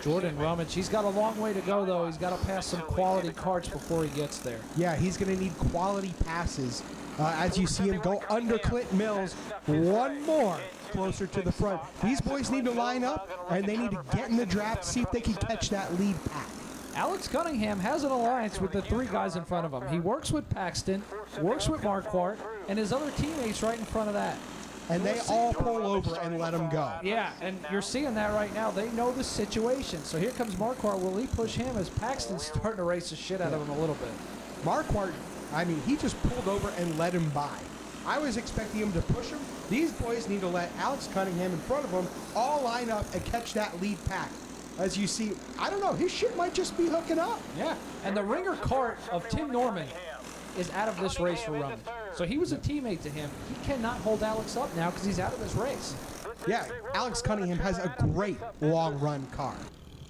Jordan Rummage. He's got a long way to go, though. He's got to pass some quality carts before he gets there. Yeah, he's going to need quality passes. As you see him go under Clint Mills, one more closer to the front. These boys need to line up, and they need to get in the draft, see if they can catch that lead pack. Alex Cunningham has an alliance with the three guys in front of him. He works with Paxton, works with Marquardt, and his other teammates right in front of that. And they all pull over and let him go. Yeah, and you're seeing that right now. They know the situation. So here comes Marquardt. Will he push him as Paxton's starting to race the shit out of him a little bit? Marquardt, I mean, he just pulled over and let him by. I was expecting him to push him. These boys need to let Alex Cunningham in front of them all line up and catch that lead pack. As you see, I don't know, his shit might just be hooking up. Yeah, and the ringer cart of Tim Norman is out of this race for Rummage. So he was a teammate to him. He cannot hold Alex up now because he's out of this race. Yeah, Alex Cunningham has a great long run car.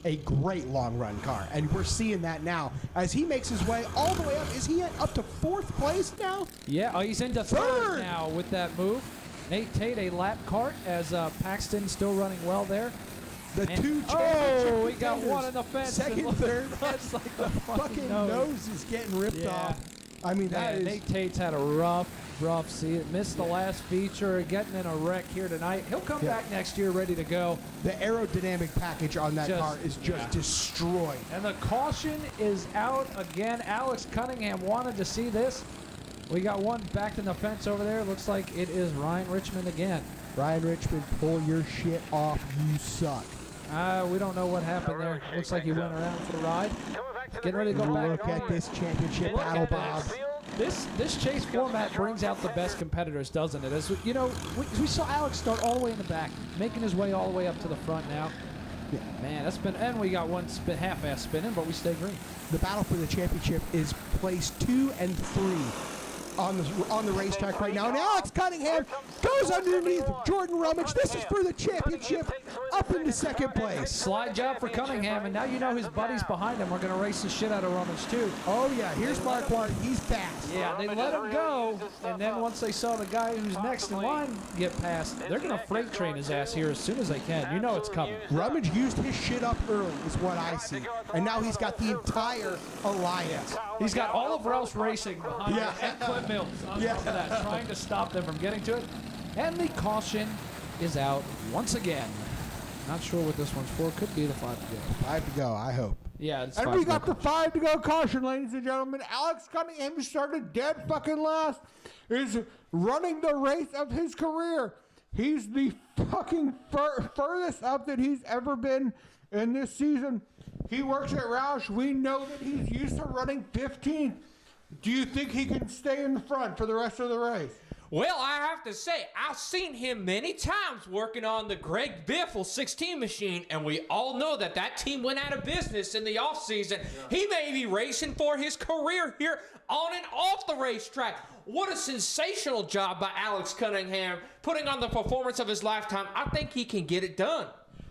A great long run car. And we're seeing that now. As he makes his way all the way up, is he up to 4th place now? Yeah, he's into third now with that move. Nate Tate, a lap cart as Paxton still running well there. The two championship Oh, we got contenders. one in the fence. Second, third. That's like the fucking nose is getting ripped off. I mean, that is... Nate Tate's had a rough season. Missed the last feature, getting in a wreck here tonight. He'll come back next year ready to go. The aerodynamic package on that car is just destroyed. And the caution is out again. Alex Cunningham wanted to see this. We got one back in the fence over there. Looks like it is Ryan Richmond again. Ryan Richmond, pull your shit off. You suck. We don't know what happened there. Looks like he went around for the ride. Getting ready to go back. Look at this championship battle, Bob. This chase format brings out the best competitors, doesn't it? As you know, we saw Alex start all the way in the back, making his way all the way up to the front now. Yeah. Man, that's been, and we got one half-ass spinning, but we stay green. The battle for the championship is place 2 and 3 on the racetrack right now. And Alex Cunningham goes underneath Jordan Rummage. This is for the championship, up into 2nd place. Slide job for Cunningham, and now you know his buddies behind him are going to race the shit out of Rummage too. Oh yeah, here's Marquardt. He's fast. Yeah, they let him go, and then once they saw the guy who's next in line get past, they're going to freight train his ass here as soon as they can. You know it's coming. Rummage used his shit up early, is what I see. And now he's got the entire alliance. He's got all of Rouse Racing behind him and Clint Mills on top of that, trying to stop them from getting to it. And the caution is out once again. Not sure what this one's for. Could be the 5 to go. 5 to go, I hope. Yeah, it's and we got the 5 to go caution, ladies and gentlemen. Alex Cunningham, who started dead fucking last, is running the race of his career. He's the fucking furthest up that he's ever been in this season. He works at Roush. We know that he's used to running 15th. Do you think he can stay in the front for the rest of the race? Well, I have to say, I've seen him many times working on the Greg Biffle 16 machine, and we all know that that team went out of business in the offseason. He may be racing for his career here on and off the racetrack. What a sensational job by Alex Cunningham, putting on the performance of his lifetime. I think he can get it done.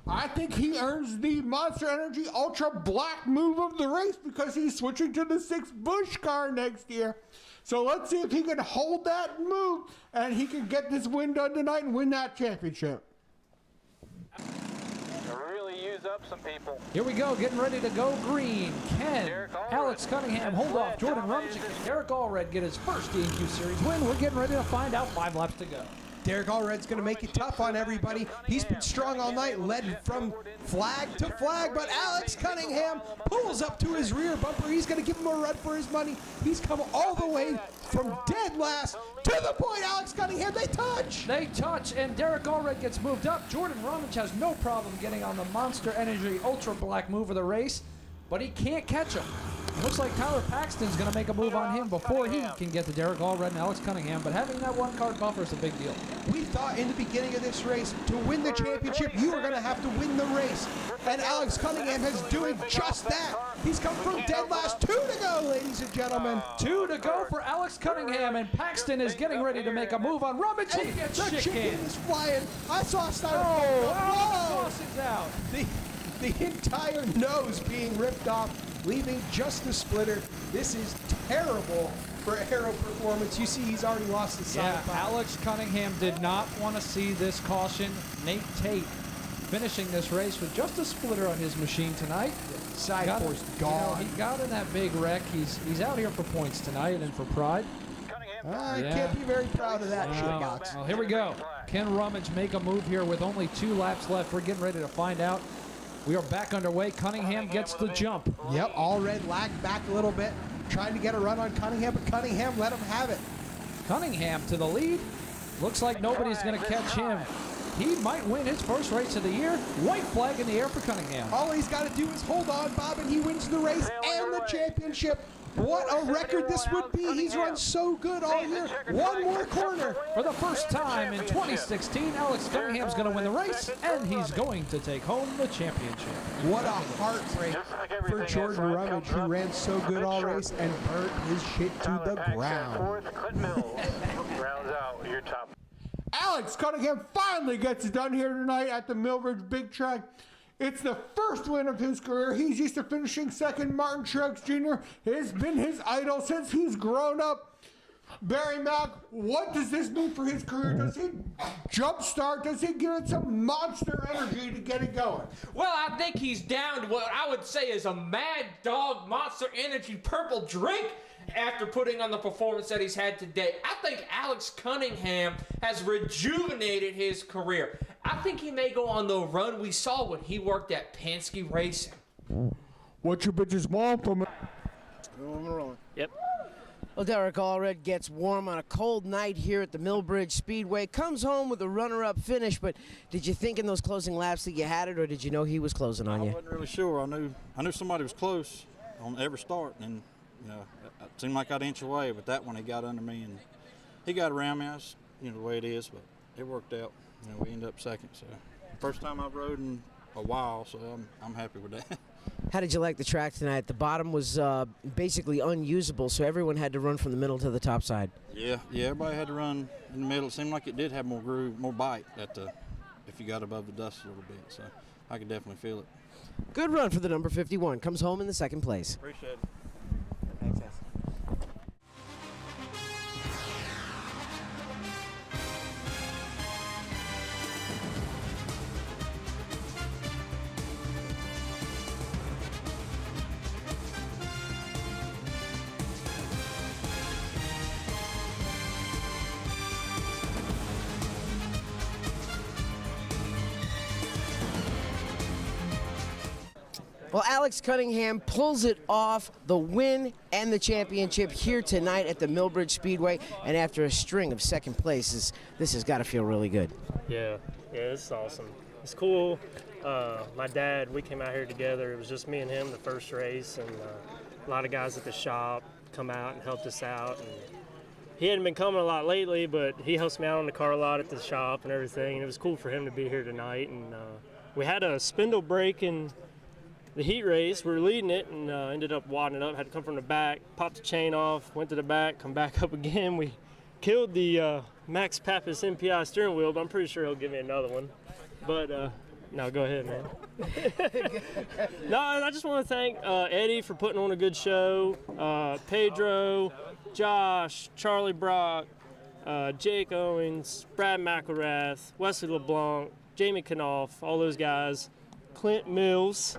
I think he earns the Monster Energy Ultra Black move of the race because he's switching to the 6 Busch car next year. So let's see if he can hold that move and he can get this win done tonight and win that championship. Really use up some people. Here we go, getting ready to go green. Can Alex Cunningham hold off Jordan Rumich and Derek Allred get his first DNQ Series win? We're getting ready to find out. 5 laps to go. Derek Allred's going to make it tough on everybody. He's been strong all night, led from flag to flag, but Alex Cunningham pulls up to his rear bumper. He's going to give him a run for his money. He's come all the way from dead last to the point. Alex Cunningham, they touch. They touch, and Derek Allred gets moved up. Jordan Rumich has no problem getting on the Monster Energy Ultra Black move of the race, but he can't catch him. Looks like Tyler Paxton's going to make a move on him before he can get to Derek Allred and Alex Cunningham, but having that one-card buffer is a big deal. We thought in the beginning of this race, to win the championship, you were going to have to win the race. And Alex Cunningham is doing just that. He's come from dead last. 2 to go, ladies and gentlemen. 2 to go for Alex Cunningham, and Paxton is getting ready to make a move on Rumich. He gets the chicken is flying. I saw a styrofoam. Oh, the out. The entire nose being ripped off, leaving just the splitter. This is terrible for aero performance. You see he's already lost his side. Yeah, Alex Cunningham did not want to see this caution. Nate Tate finishing this race with just a splitter on his machine tonight. Side force gone. He got in that big wreck. He's out here for points tonight and for pride. I can't be very proud of that shitbox. Well, here we go. Can Rumich make a move here with only 2 laps left? We're getting ready to find out. We are back underway. Cunningham gets the jump. Yep, Allred lagged back a little bit, trying to get a run on Cunningham, but Cunningham let him have it. Cunningham to the lead. Looks like nobody's going to catch him. He might win his first race of the year. White flag in the air for Cunningham. All he's got to do is hold on, Bob, and he wins the race and the championship. What a record this would be. He's run so good all year. One more corner. For the first time in 2016, Alex Cunningham's going to win the race, and he's going to take home the championship. What a heartbreak for Jordan Rumich, who ran so good all race and burnt his shit to the ground. Rounds out your top. Alex Cunningham finally gets it done here tonight at the Millbridge Big Track. It's the first win of his career. He's used to finishing second. Martin Truex Jr. has been his idol since he's grown up. Barry Mack, what does this mean for his career? Does he jumpstart? Does he give it some monster energy to get it going? Well, I think he's down to what I would say is a Mad Dog Monster Energy purple drink after putting on the performance that he's had today. I think Alex Cunningham has rejuvenated his career. I think he may go on the run we saw when he worked at Penske Racing. What you bitches want from it? Yep. Well, Derek Allred gets warm on a cold night here at the Millbridge Speedway. Comes home with a runner-up finish, but did you think in those closing laps that you had it, or did you know he was closing on you? I wasn't really sure. I knew somebody was close on every start, and you know, it seemed like I'd inch away, but that one he got under me, and he got around me. That's, you know, the way it is, but it worked out. You know, we ended up second, so first time I've rode in a while, so I'm happy with that. How did you like the track tonight? The bottom was basically unusable, so everyone had to run from the middle to the top side. Yeah, everybody had to run in the middle. It seemed like it did have more groove, more bite if you got above the dust a little bit, so I could definitely feel it. Good run for the number 51. Comes home in the second place. Appreciate it. Thanks, guys. Well, Alex Cunningham pulls it off, the win and the championship here tonight at the Millbridge Speedway. And after a string of second places, this has got to feel really good. Yeah, this is awesome. It's cool. My dad, we came out here together. It was just me and him the first race, and a lot of guys at the shop come out and helped us out. And he hadn't been coming a lot lately, but he helps me out on the car a lot at the shop and everything. And it was cool for him to be here tonight. And we had a spindle break in the heat race. We were leading it and ended up wadding up. Had to come from the back, popped the chain off, went to the back, come back up again. We killed the Max Pappas MPI steering wheel, but I'm pretty sure he'll give me another one. But no, go ahead, man. No, I just want to thank Eddie for putting on a good show, Pedro, Josh, Charlie Brock, Jake Owens, Brad McElrath, Wesley LeBlanc, Jamie Knopf, all those guys, Clint Mills.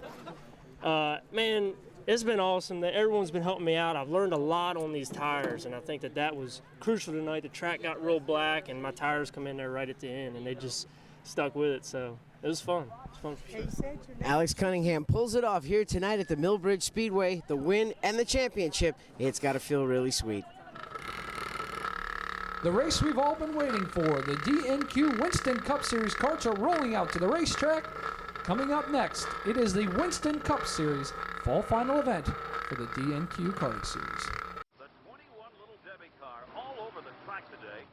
Man, it's been awesome that everyone's been helping me out. I've learned a lot on these tires, and I think that was crucial tonight. The track got real black, and my tires come in there right at the end, and they just stuck with it, so it was fun. It was fun for sure. Alex Cunningham pulls it off here tonight at the Millbridge Speedway, the win and the championship. It's got to feel really sweet. The race we've all been waiting for, the DNQ Winston Cup Series karts are rolling out to the racetrack. Coming up next, it is the Winston Cup Series fall final event for the DNQ Karting Series. The 21 Little Debbie car all over the track today.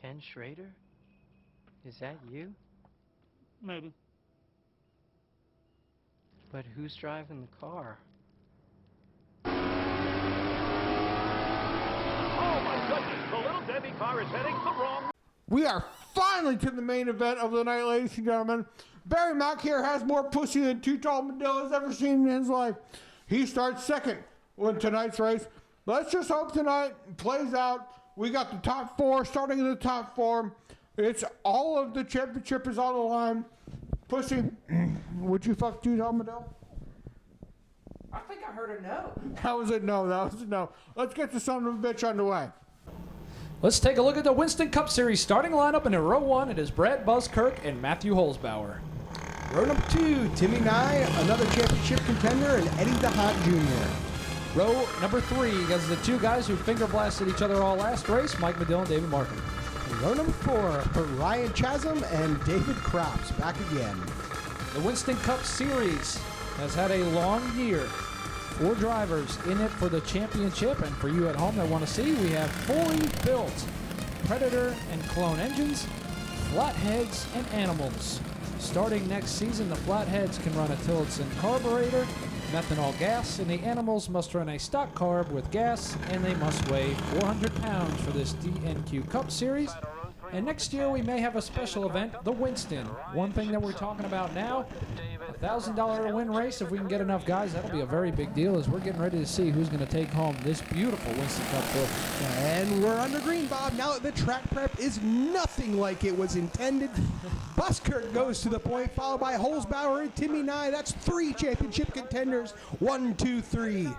Ken Schrader? Is that you? Maybe. But who's driving the car? Oh my goodness, the Little Debbie car is heading the wrong. We are finally to the main event of the night, ladies and gentlemen. Barry Mack here has more pussy than Too Tall Madilla has ever seen in his life. He starts second in tonight's race. Let's just hope tonight plays out. We got the top four, starting in the top four. It's all of the championship is on the line. Pussy, would you fuck Too Tall Madilla? I think I heard a no. That was a no. That was a no. Let's get the son of a bitch underway. Let's take a look at the Winston Cup Series starting lineup. In row one, it is Brad Buzzkirk and Matthew Holzbauer. Row number 2, Timmy Nye, another championship contender, and Eddie the Hot Jr. Row number 3 has the two guys who finger blasted each other all last race, Mike Medill and David Markham. Row number 4, Ryan Chasm and David Crops back again. The Winston Cup Series has had a long year. 4 drivers in it for the championship, and for you at home that want to see, we have fully built Predator and Clone engines, flatheads, and animals. Starting next season, the flatheads can run a Tillotson carburetor, methanol gas, and the animals must run a stock carb with gas, and they must weigh 400 pounds for this DNQ Cup Series. And next year we may have a special event, the Winston. One thing that we're talking about now, $1,000 win race. If we can get enough guys, that'll be a very big deal, as we're getting ready to see who's going to take home this beautiful Winston Cup trophy. And we're under green, Bob. Now that the track prep is nothing like it was intended. Buskirk goes to the point, followed by Holzbauer and Timmy Nye. That's 3 championship contenders. 1, 2, 3.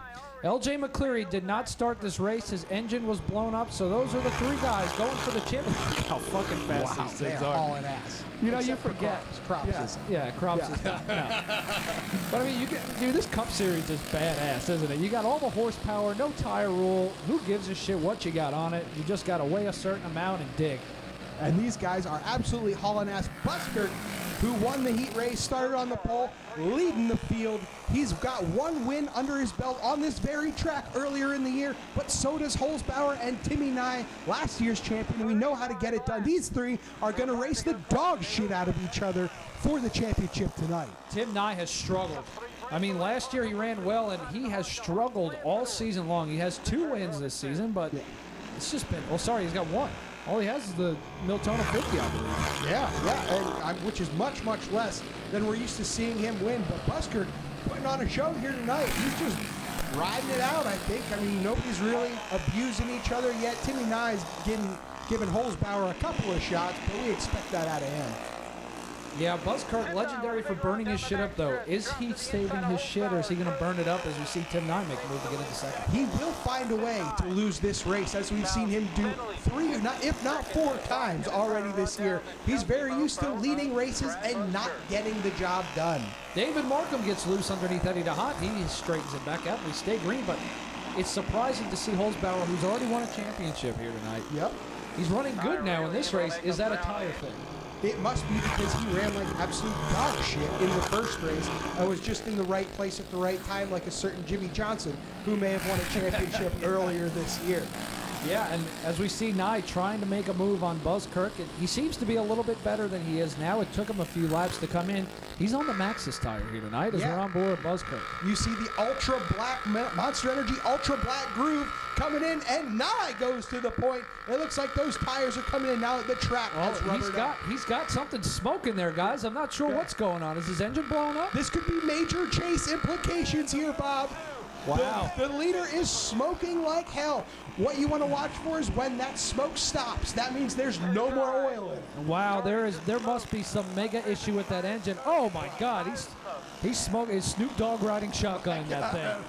LJ McCleary did not start this race. His engine was blown up, so those are the 3 guys going for the championship. Look how fucking fast these things are. Hauling ass. You know, you forget. Crops Crops is not. No. But I mean, dude, this Cup Series is badass, isn't it? You got all the horsepower, no tire rule. Who gives a shit what you got on it? You just got to weigh a certain amount and dig. And these guys are absolutely hauling ass. Buskirk, who won the heat race, started on the pole, leading the field. He's got 1 win under his belt on this very track earlier in the year, but so does Holzbauer and Timmy Nye, last year's champion. We know how to get it done. These 3 are going to race the dog shit out of each other for the championship tonight. Tim Nye has struggled. I mean, last year he ran well, and he has struggled all season long. He has 2 wins this season, but it's just been, he's got 1. All he has is the Miltona 50, I believe. Yeah, and which is much, much less than we're used to seeing him win. But Busker putting on a show here tonight. He's just riding it out, I think. I mean, nobody's really abusing each other yet. Timmy Nye's giving Holzbauer a couple of shots, but we expect that out of him. Yeah, Buzz Kirk, legendary for burning his shit up, though. Is he saving his shit, or is he going to burn it up as we see Tim Nye make a move to get into second? He will find a way to lose this race, as we've seen him do 3, if not 4 times already this year. He's very used to leading races and not getting the job done. David Markham gets loose underneath Eddie DeHaan. He straightens it back out. We stay green, but it's surprising to see Holzbauer, who's already won a championship here tonight. Yep. He's running good now in this race. Is that a tire thing? It must be because he ran like absolute dog shit in the first race and was just in the right place at the right time, like a certain Jimmy Johnson, who may have won a championship earlier this year. Yeah, and as we see Nye trying to make a move on Buzz Kirk, he seems to be a little bit better than he is now. It took him a few laps to come in. He's on the Maxxis tire here tonight as we're on board with Buzz Kirk. You see the Ultra Black Monster Energy Ultra Black Groove coming in, and Nye goes to the point. It looks like those tires are coming in now at the track. He's got something smoking there, guys. I'm not sure what's going on. Is his engine blowing up? This could be major chase implications here, Bob. Wow. The leader is smoking like hell. What you want to watch for is when that smoke stops. That means there's no more oil in it. Wow, there must be some mega issue with that engine. Oh my God, he's smoking. Is Snoop Dogg riding shotgun in that thing?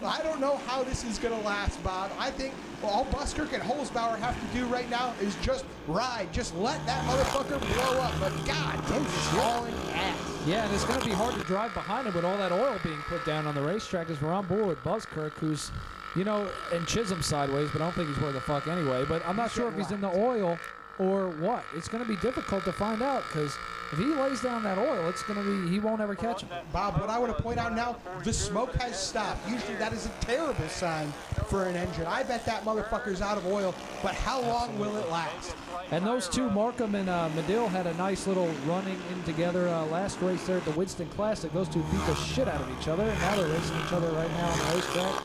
I don't know how this is going to last, Bob. I think all Buzz Kirk and Holzbauer have to do right now is just ride. Just let that motherfucker blow up. But God, Tim's hauling ass. Yeah, and it's going to be hard to drive behind him with all that oil being put down on the racetrack as we're on board with Buzz Kirk, who's, you know, in Chisholm sideways, but I don't think he's where the fuck anyway. But I'm not sure if he's in the oil or what. It's going to be difficult to find out because if he lays down that oil, it's going to be, he won't ever catch him. Bob, what I want to point out now, the smoke has stopped. Usually that is a terrible sign for an engine. I bet that motherfucker's out of oil, but how long will it last? And those two, Markham and Medill, had a nice little running in together last race there at the Winston Classic. Those two beat the shit out of each other, and now they're racing each other right now on the racetrack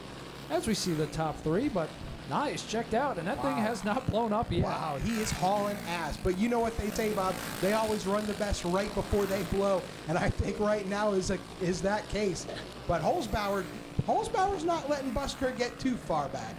as we see the top 3, but nice, checked out, and that thing has not blown up yet. Wow, he is hauling ass. But you know what they say, Bob? They always run the best right before they blow, and I think right now is that case. But Holzbauer's not letting Buzz Kirk get too far back.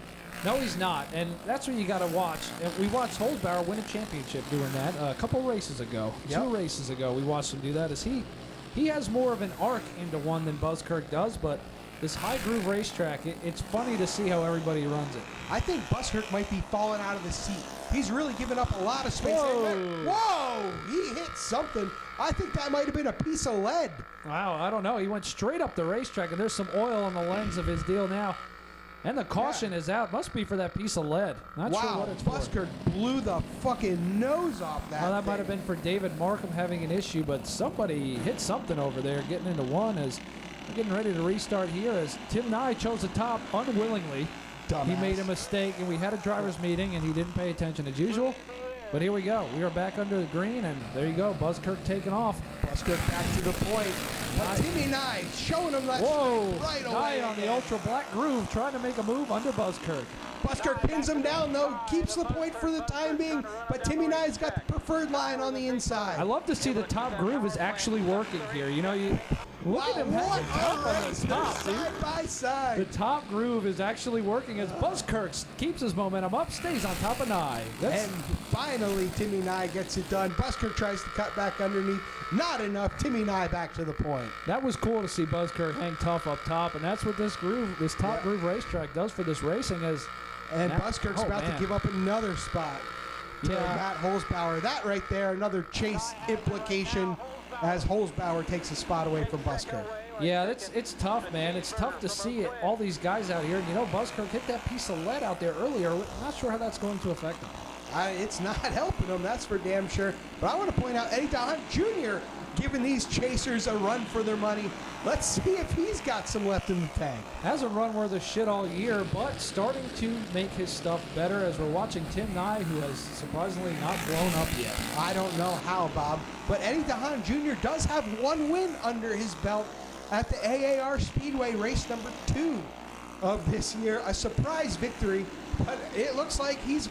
No, he's not, and that's what you got to watch. And we watched Holzbauer win a championship doing that a couple races ago. Yep. 2 races ago, we watched him do that. As he has more of an arc into one than Buzz Kirk does, but this high groove racetrack, it's funny to see how everybody runs it. I think Buzz Kirk might be falling out of the seat. He's really giving up a lot of space. Whoa! He hit something. I think that might have been a piece of lead. Wow, I don't know. He went straight up the racetrack, and there's some oil on the lens of his deal now. And the caution is out. Must be for that piece of lead. Not sure what it's Buzz Kirk blew the fucking nose off that. Well, that might have been for David Markham having an issue, but somebody hit something over there getting into one as we're getting ready to restart here as Tim Nye chose the top unwillingly. Dumbass. He made a mistake, and we had a driver's meeting, and he didn't pay attention as usual. But here we go. We are back under the green, and there you go. Buzz Kirk taking off. Buzz Kirk back to the point. But Timmy Nye showing him that right away. Nye on the ultra black groove trying to make a move under Buzz Kirk. Buzz Kirk pins him down, though, keeps the point for the time being, but Timmy Nye's got the preferred line on the inside. I love to see the top groove is actually working here. You know, look at him having top on the top, dude. Side by side. The top groove is actually working as Buzz Kirk keeps his momentum up, stays on top of Nye. And finally, Timmy Nye gets it done. Buzz Kirk tries to cut back underneath. Not enough. Timmy Nye back to the point. That was cool to see Buzz Kirk hang tough up top, and that's what this top groove racetrack does for this racing. And Buzz Kirk's about to give up another spot to Matt Holzbauer. That right there, another chase implication as Holzbauer takes a spot away from Buzz Kirk. Yeah, it's tough, man. It's tough to see all these guys out here. And, you know, Buzz Kirk hit that piece of lead out there earlier. I'm not sure how that's going to affect him. It's not helping him, that's for damn sure. But I want to point out Eddie DeHaan Jr. giving these chasers a run for their money. Let's see if he's got some left in the tank. Hasn't run worth of shit all year, but starting to make his stuff better as we're watching Tim Nye, who has surprisingly not blown up yet. I don't know how, Bob, but Eddie DeHaan Jr. does have 1 win under his belt at the AAR Speedway race number 2 of this year. A surprise victory, but it looks like he's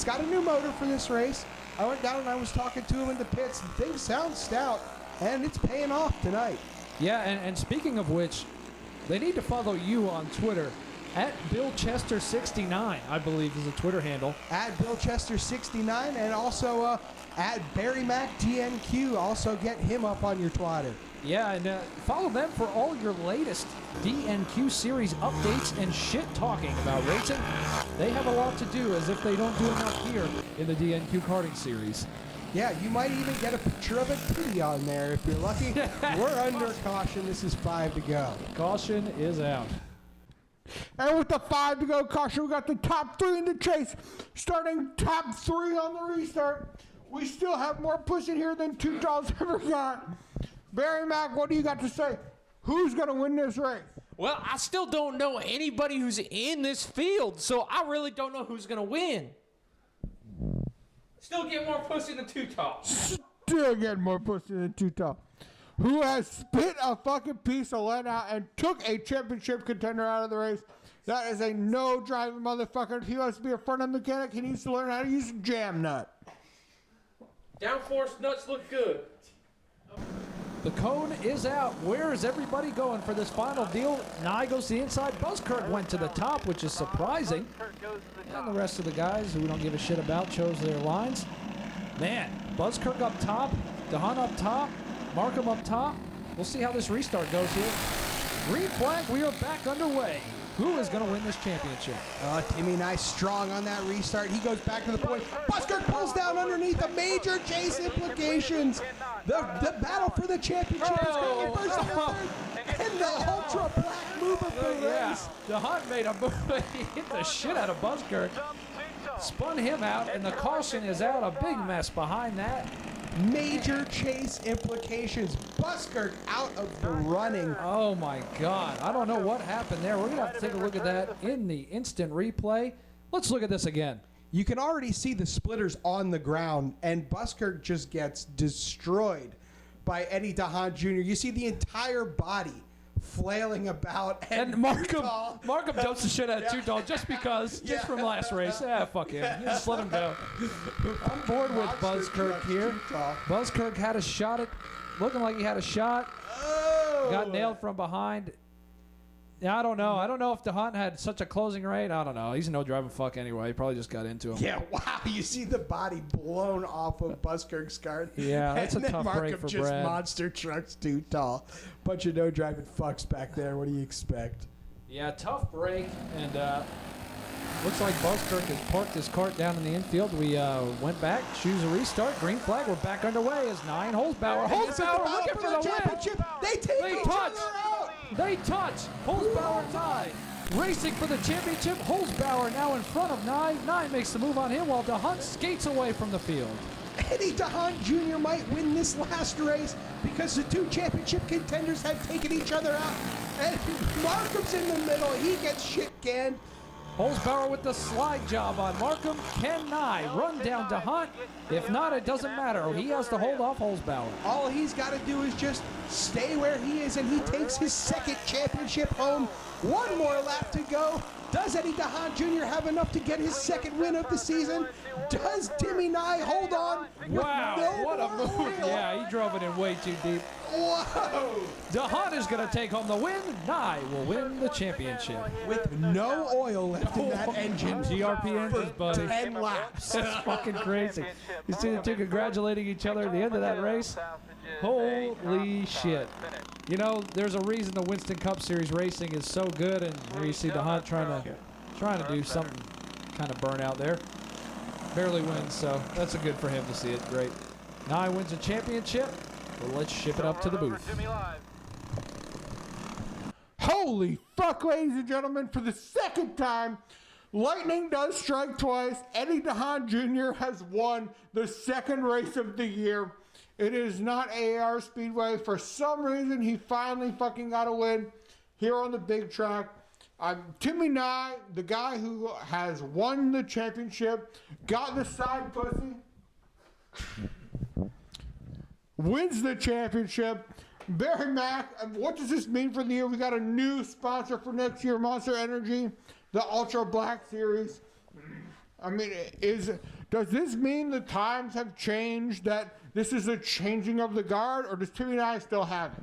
got a new motor for this race. I went down and I was talking to him in the pits, and things sound stout, and it's paying off tonight. Yeah, and speaking of which, they need to follow you on Twitter At Bill Chester 69, I believe is a Twitter handle. At Bill Chester 69, and also at Barry Mac DNQ. Also get him up on your Twitter. Yeah, and follow them for all your latest DNQ series updates and shit talking about racing. They have a lot to do, as if they don't do enough here in the DNQ karting series. Yeah, you might even get a picture of a titty on there if you're lucky. We're under caution. This is 5 to go. Caution is out. And with the 5 to go caution, we got the top 3 in the chase. Starting top 3 on the restart. We still have more pushing here than Two Dolls ever got. Barry Mac, what do you got to say? Who's going to win this race? Well, I still don't know anybody who's in this field, so I really don't know who's going to win. Still get more pussy than Two Dolls. Still getting more pussy than Two Dolls. Who has spit a fucking piece of lead out and took a championship contender out of the race. That is a no-driving motherfucker. If he wants to be a front-end mechanic, he needs to learn how to use a jam nut. Downforce nuts look good. The cone is out. Where is everybody going for this final deal? Nye goes to the inside. Buzzkirk went to the top, which is surprising. And the rest of the guys who we don't give a shit about chose their lines. Man, Buzzkirk up top, DeHaan up top, Markham up top. We'll see how this restart goes here. Green flag, we are back underway. Who is going to win this championship? Timmy Nye strong on that restart. He goes back to the point. Buzzkirk pulls down underneath. The major chase implications. The battle for the championship is going to first and third. And the ultra black mover for the race. DeHaan made a move. He hit the shit out of Buzzkirk. Spun him out, and the caution is out. A big mess behind that. Major chase implications. Buzzkirk out of the running. Oh my God. I don't know what happened there. We're going to have to take a look at that in the instant replay. Let's look at this again. You can already see the splitters on the ground, and Buzzkirk just gets destroyed by Eddie DeHaan Jr. You see the entire body flailing about. And Markham dumps the shit out of Two Dolls just because, just from last race. Fuck him. You just let him go. I'm bored with Buzzkirk here. Buzzkirk had a shot at, looking like he had a shot. Got nailed from behind. Yeah, I don't know. I don't know if DeHaan had such a closing rate. I don't know. He's a no driving fuck anyway. He probably just got into him. Yeah, wow. You see the body blown off of Buzzkirk's card. Yeah, that's a tough break for just Brad. Monster trucks Too Tall. Bunch of no driving fucks back there. What do you expect? Yeah, tough break. And looks like Buzzkirk has parked his cart down in the infield. We went back, choose a restart. Green flag. We're back underway as 9 Holzbauer. Holzbauer looking for the win. They take each other out. They touch. Holzbauer Nye. Racing for the championship. Holzbauer now in front of Nye. Nye makes the move on him while DeHaan skates away from the field. Eddie DeHaan Jr. might win this last race because the 2 championship contenders have taken each other out. And Markham's in the middle. He gets shit canned. Holzbauer with the slide job on Markham. Can Nye run down DeHaan? If not, it doesn't matter. He has to hold off Holzbauer. All he's got to do is just stay where he is, and he takes his 2nd championship home. 1 more lap to go. Does Eddie DeHaan Jr. have enough to get his 2nd win of the season? Does Timmy Nye hold on? Wow, what a move. Yeah, he drove it in way too deep. Whoa! DeHaan is going to take home the win. Nye will win the championship. With no oil left in that engine. GRP engines, buddy. 10 laps. That's fucking crazy. You see the 2 congratulating each other at the end of that race? Holy shit. You know, there's a reason the Winston Cup Series racing is so good, and here you see DeHaan trying to do something kind of burn out there. Barely wins, so that's a good for him to see it. Great. Nye wins a championship. Well, let's ship it up to the booth. Holy fuck, ladies and gentlemen, for the 2nd time, lightning does strike twice. Eddie DeHaan Jr. has won the 2nd race of the year. It is not AAR Speedway. For some reason, he finally fucking got a win here on the big track. Timmy Nye, the guy who has won the championship, got the side pussy, wins the championship. Barry Mac, what does this mean for the year? We got a new sponsor for next year, Monster Energy, the Ultra Black Series. I mean, does this mean the times have changed, that this is a changing of the guard, or does Timmy Nye still have it?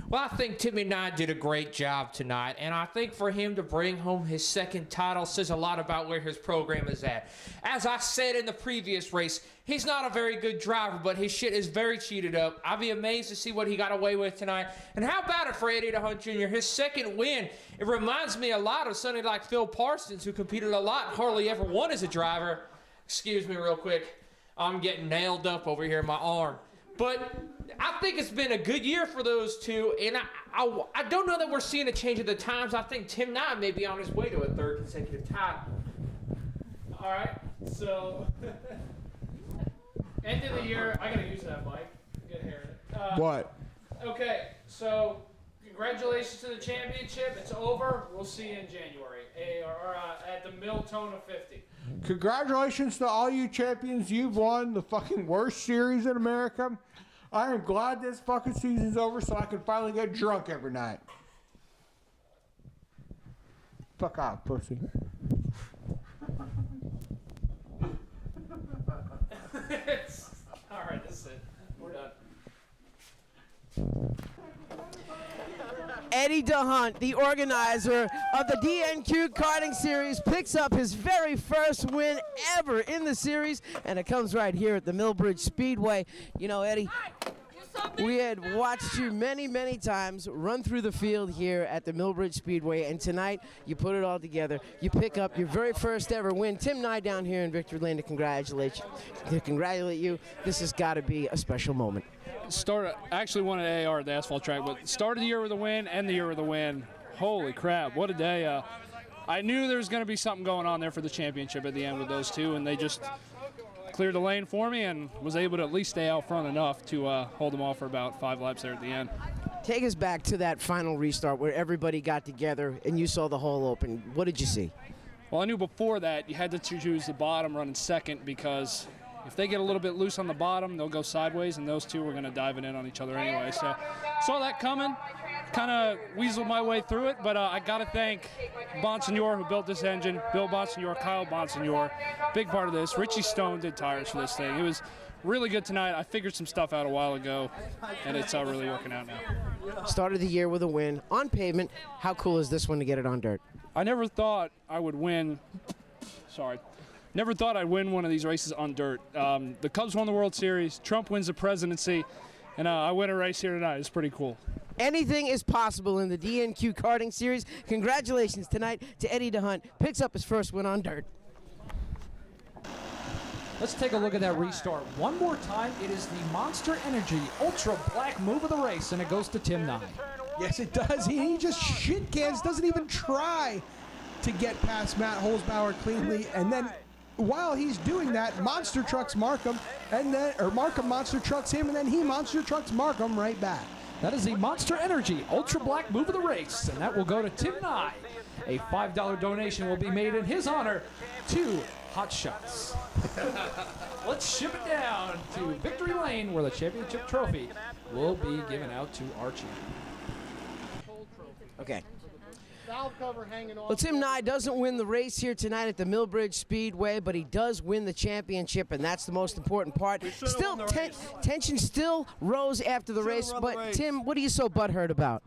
Well, I think Timmy Nye did a great job tonight, and I think for him to bring home his second title says a lot about where his program is at. As I said in the previous race, he's not a very good driver, but his shit is very cheated up. I'd be amazed to see what he got away with tonight. And how about it for Eddie DeHunt Jr., his second win? It reminds me a lot of somebody like Phil Parsons, who competed a lot and hardly ever won as a driver. Excuse me real quick. I'm getting nailed up over here in my arm. But I think it's been a good year for those two, and I don't know that we're seeing a change of the times. I think Tim Nye may be on his way to a third consecutive title. All right, so end of the year. I gotta use that mic. Get hair in it. What? Okay, so congratulations to the championship. It's over. We'll see you in January, at the Miltona 50. Congratulations to all you champions. You've won the fucking worst series in America. I am glad this fucking season's over so I can finally get drunk every night. Fuck off, pussy. All right, that's it. We're done. Eddie DeHunt, the organizer of the DNQ Karting Series, picks up his very first win ever in the series, and it comes right here at the Millbridge Speedway. You know, Eddie, we had watched you many, many times run through the field here at the Millbridge Speedway, and tonight you put it all together. You pick up your very first ever win. Tim Nye down here in Victory Lane to congratulate you. This has got to be a special moment. Actually won at AR at the asphalt track, but started the year with a win, end the year with a win. Holy crap, what a day. I knew there was going to be something going on there for the championship at the end with those two, and they just cleared the lane for me and was able to at least stay out front enough to hold them off for about 5 laps there at the end. Take us back to that final restart where everybody got together and you saw the hole open. What did you see? Well, I knew before that you had to choose the bottom running second, because if they get a little bit loose on the bottom, they'll go sideways, and those two were going to dive it in on each other anyway. So saw that coming, kind of weaseled my way through it, but I got to thank Bonsignor, who built this engine, Bill Bonsignor, Kyle Bonsignor, big part of this. Richie Stone did tires for this thing. It was really good tonight. I figured some stuff out a while ago, and it's really working out now. Started the year with a win on pavement. How cool is this one to get it on dirt? I never thought I would win. Never thought I'd win one of these races on dirt. The Cubs won the World Series, Trump wins the presidency, and I win a race here tonight. It's pretty cool. Anything is possible in the DNQ Karting Series. Congratulations tonight to Eddie DeHunt. Picks up his first win on dirt. Let's take a look at that restart one more time. It is the Monster Energy Ultra Black move of the race, and it goes to Tim Nye. Yes, it does. He just shit cans, doesn't even try to get past Matt Holzbauer cleanly, and then while he's doing that, Monster Trucks Markham, or Markham Monster Trucks him, and then he Monster Trucks Markham right back. That is the Monster Energy Ultra Black move of the race, and that will go to Tim Nye. A $5 donation will be made in his honor to Hot Shots. Let's ship it down to Victory Lane, where the championship trophy will be given out to our champion. Okay. Valve cover hanging on. Well, Tim Nye doesn't win the race here tonight at the Millbridge Speedway, but he does win the championship, and that's the most important part. Still, tension still rose after the race, but Tim, what are you so butthurt about?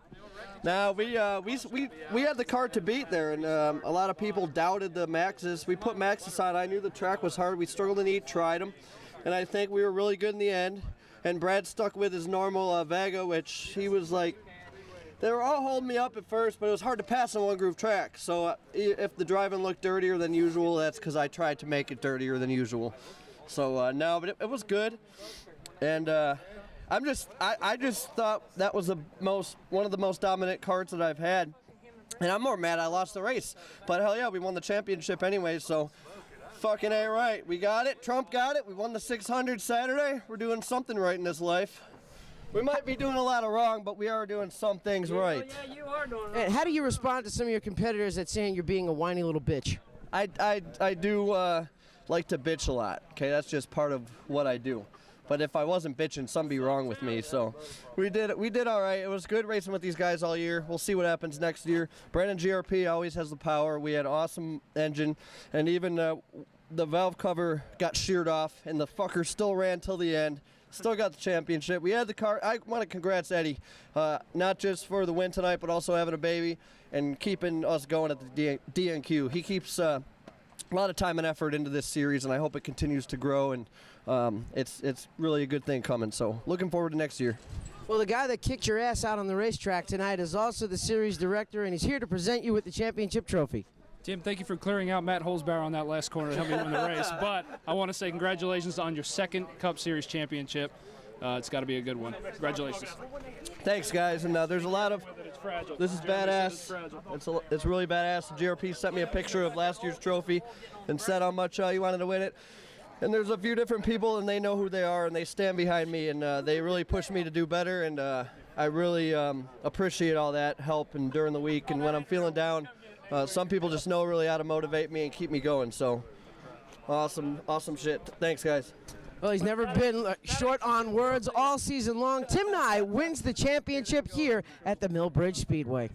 Now we had the car to beat there, and a lot of people doubted the Maxes. We put Maxes on. I knew the track was hard. We struggled in heat, tried them, and I think we were really good in the end. And Brad stuck with his normal Vega, which he was like. They were all holding me up at first, but it was hard to pass on one groove track. So if the driving looked dirtier than usual, that's because I tried to make it dirtier than usual. So no, but it was good, and I just thought that was one of the most dominant carts that I've had, and I'm more mad I lost the race. But hell yeah, we won the championship anyway. So fucking A right, we got it. Trump got it. We won the 600 Saturday. We're doing something right in this life. We might be doing a lot of wrong, but we are doing some things right. Yeah, you are doing And how do you respond to some of your competitors that saying you're being a whiny little bitch? I do like to bitch a lot. Okay, that's just part of what I do. But if I wasn't bitching, something be wrong with me. So we did all right. It was good racing with these guys all year. We'll see what happens next year. Brandon GRP always has the power. We had an awesome engine, and even the valve cover got sheared off, and the fucker still ran till the end. Still got the championship. We had the car. I want to congrats Eddie, not just for the win tonight, but also having a baby and keeping us going at the DNQ. He keeps a lot of time and effort into this series, and I hope it continues to grow. And it's really a good thing coming. So looking forward to next year. Well, the guy that kicked your ass out on the racetrack tonight is also the series director, and he's here to present you with the championship trophy. Tim, thank you for clearing out Matt Holzbauer on that last corner to help me win the race. But I want to say congratulations on your second Cup Series championship. It's got to be a good one. Congratulations. Thanks, guys. And there's a lot of. This is badass. It's really badass. The GRP sent me a picture of last year's trophy and said how much he wanted to win it. And there's a few different people, and they know who they are, and they stand behind me, and they really push me to do better. And I really appreciate all that help and during the week. And when I'm feeling down, some people just know really how to motivate me and keep me going. So awesome shit. Thanks, guys. Well, he's never been short on words all season long. Tim Nye wins the championship here at the Millbridge Speedway.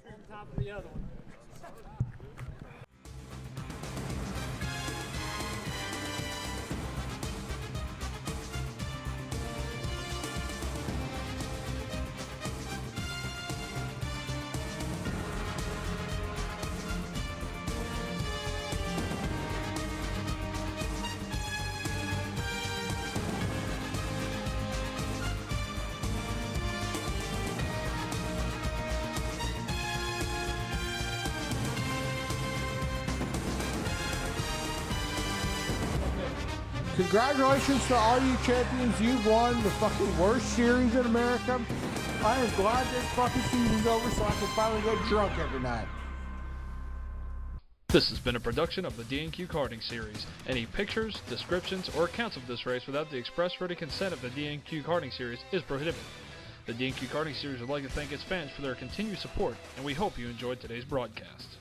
Congratulations to all you champions. You've won the fucking worst series in America. I am glad this fucking season's over so I can finally get drunk every night. This has been a production of the DNQ Karting Series. Any pictures, descriptions, or accounts of this race without the express written consent of the DNQ Karting Series is prohibited. The DNQ Karting Series would like to thank its fans for their continued support, and we hope you enjoyed today's broadcast.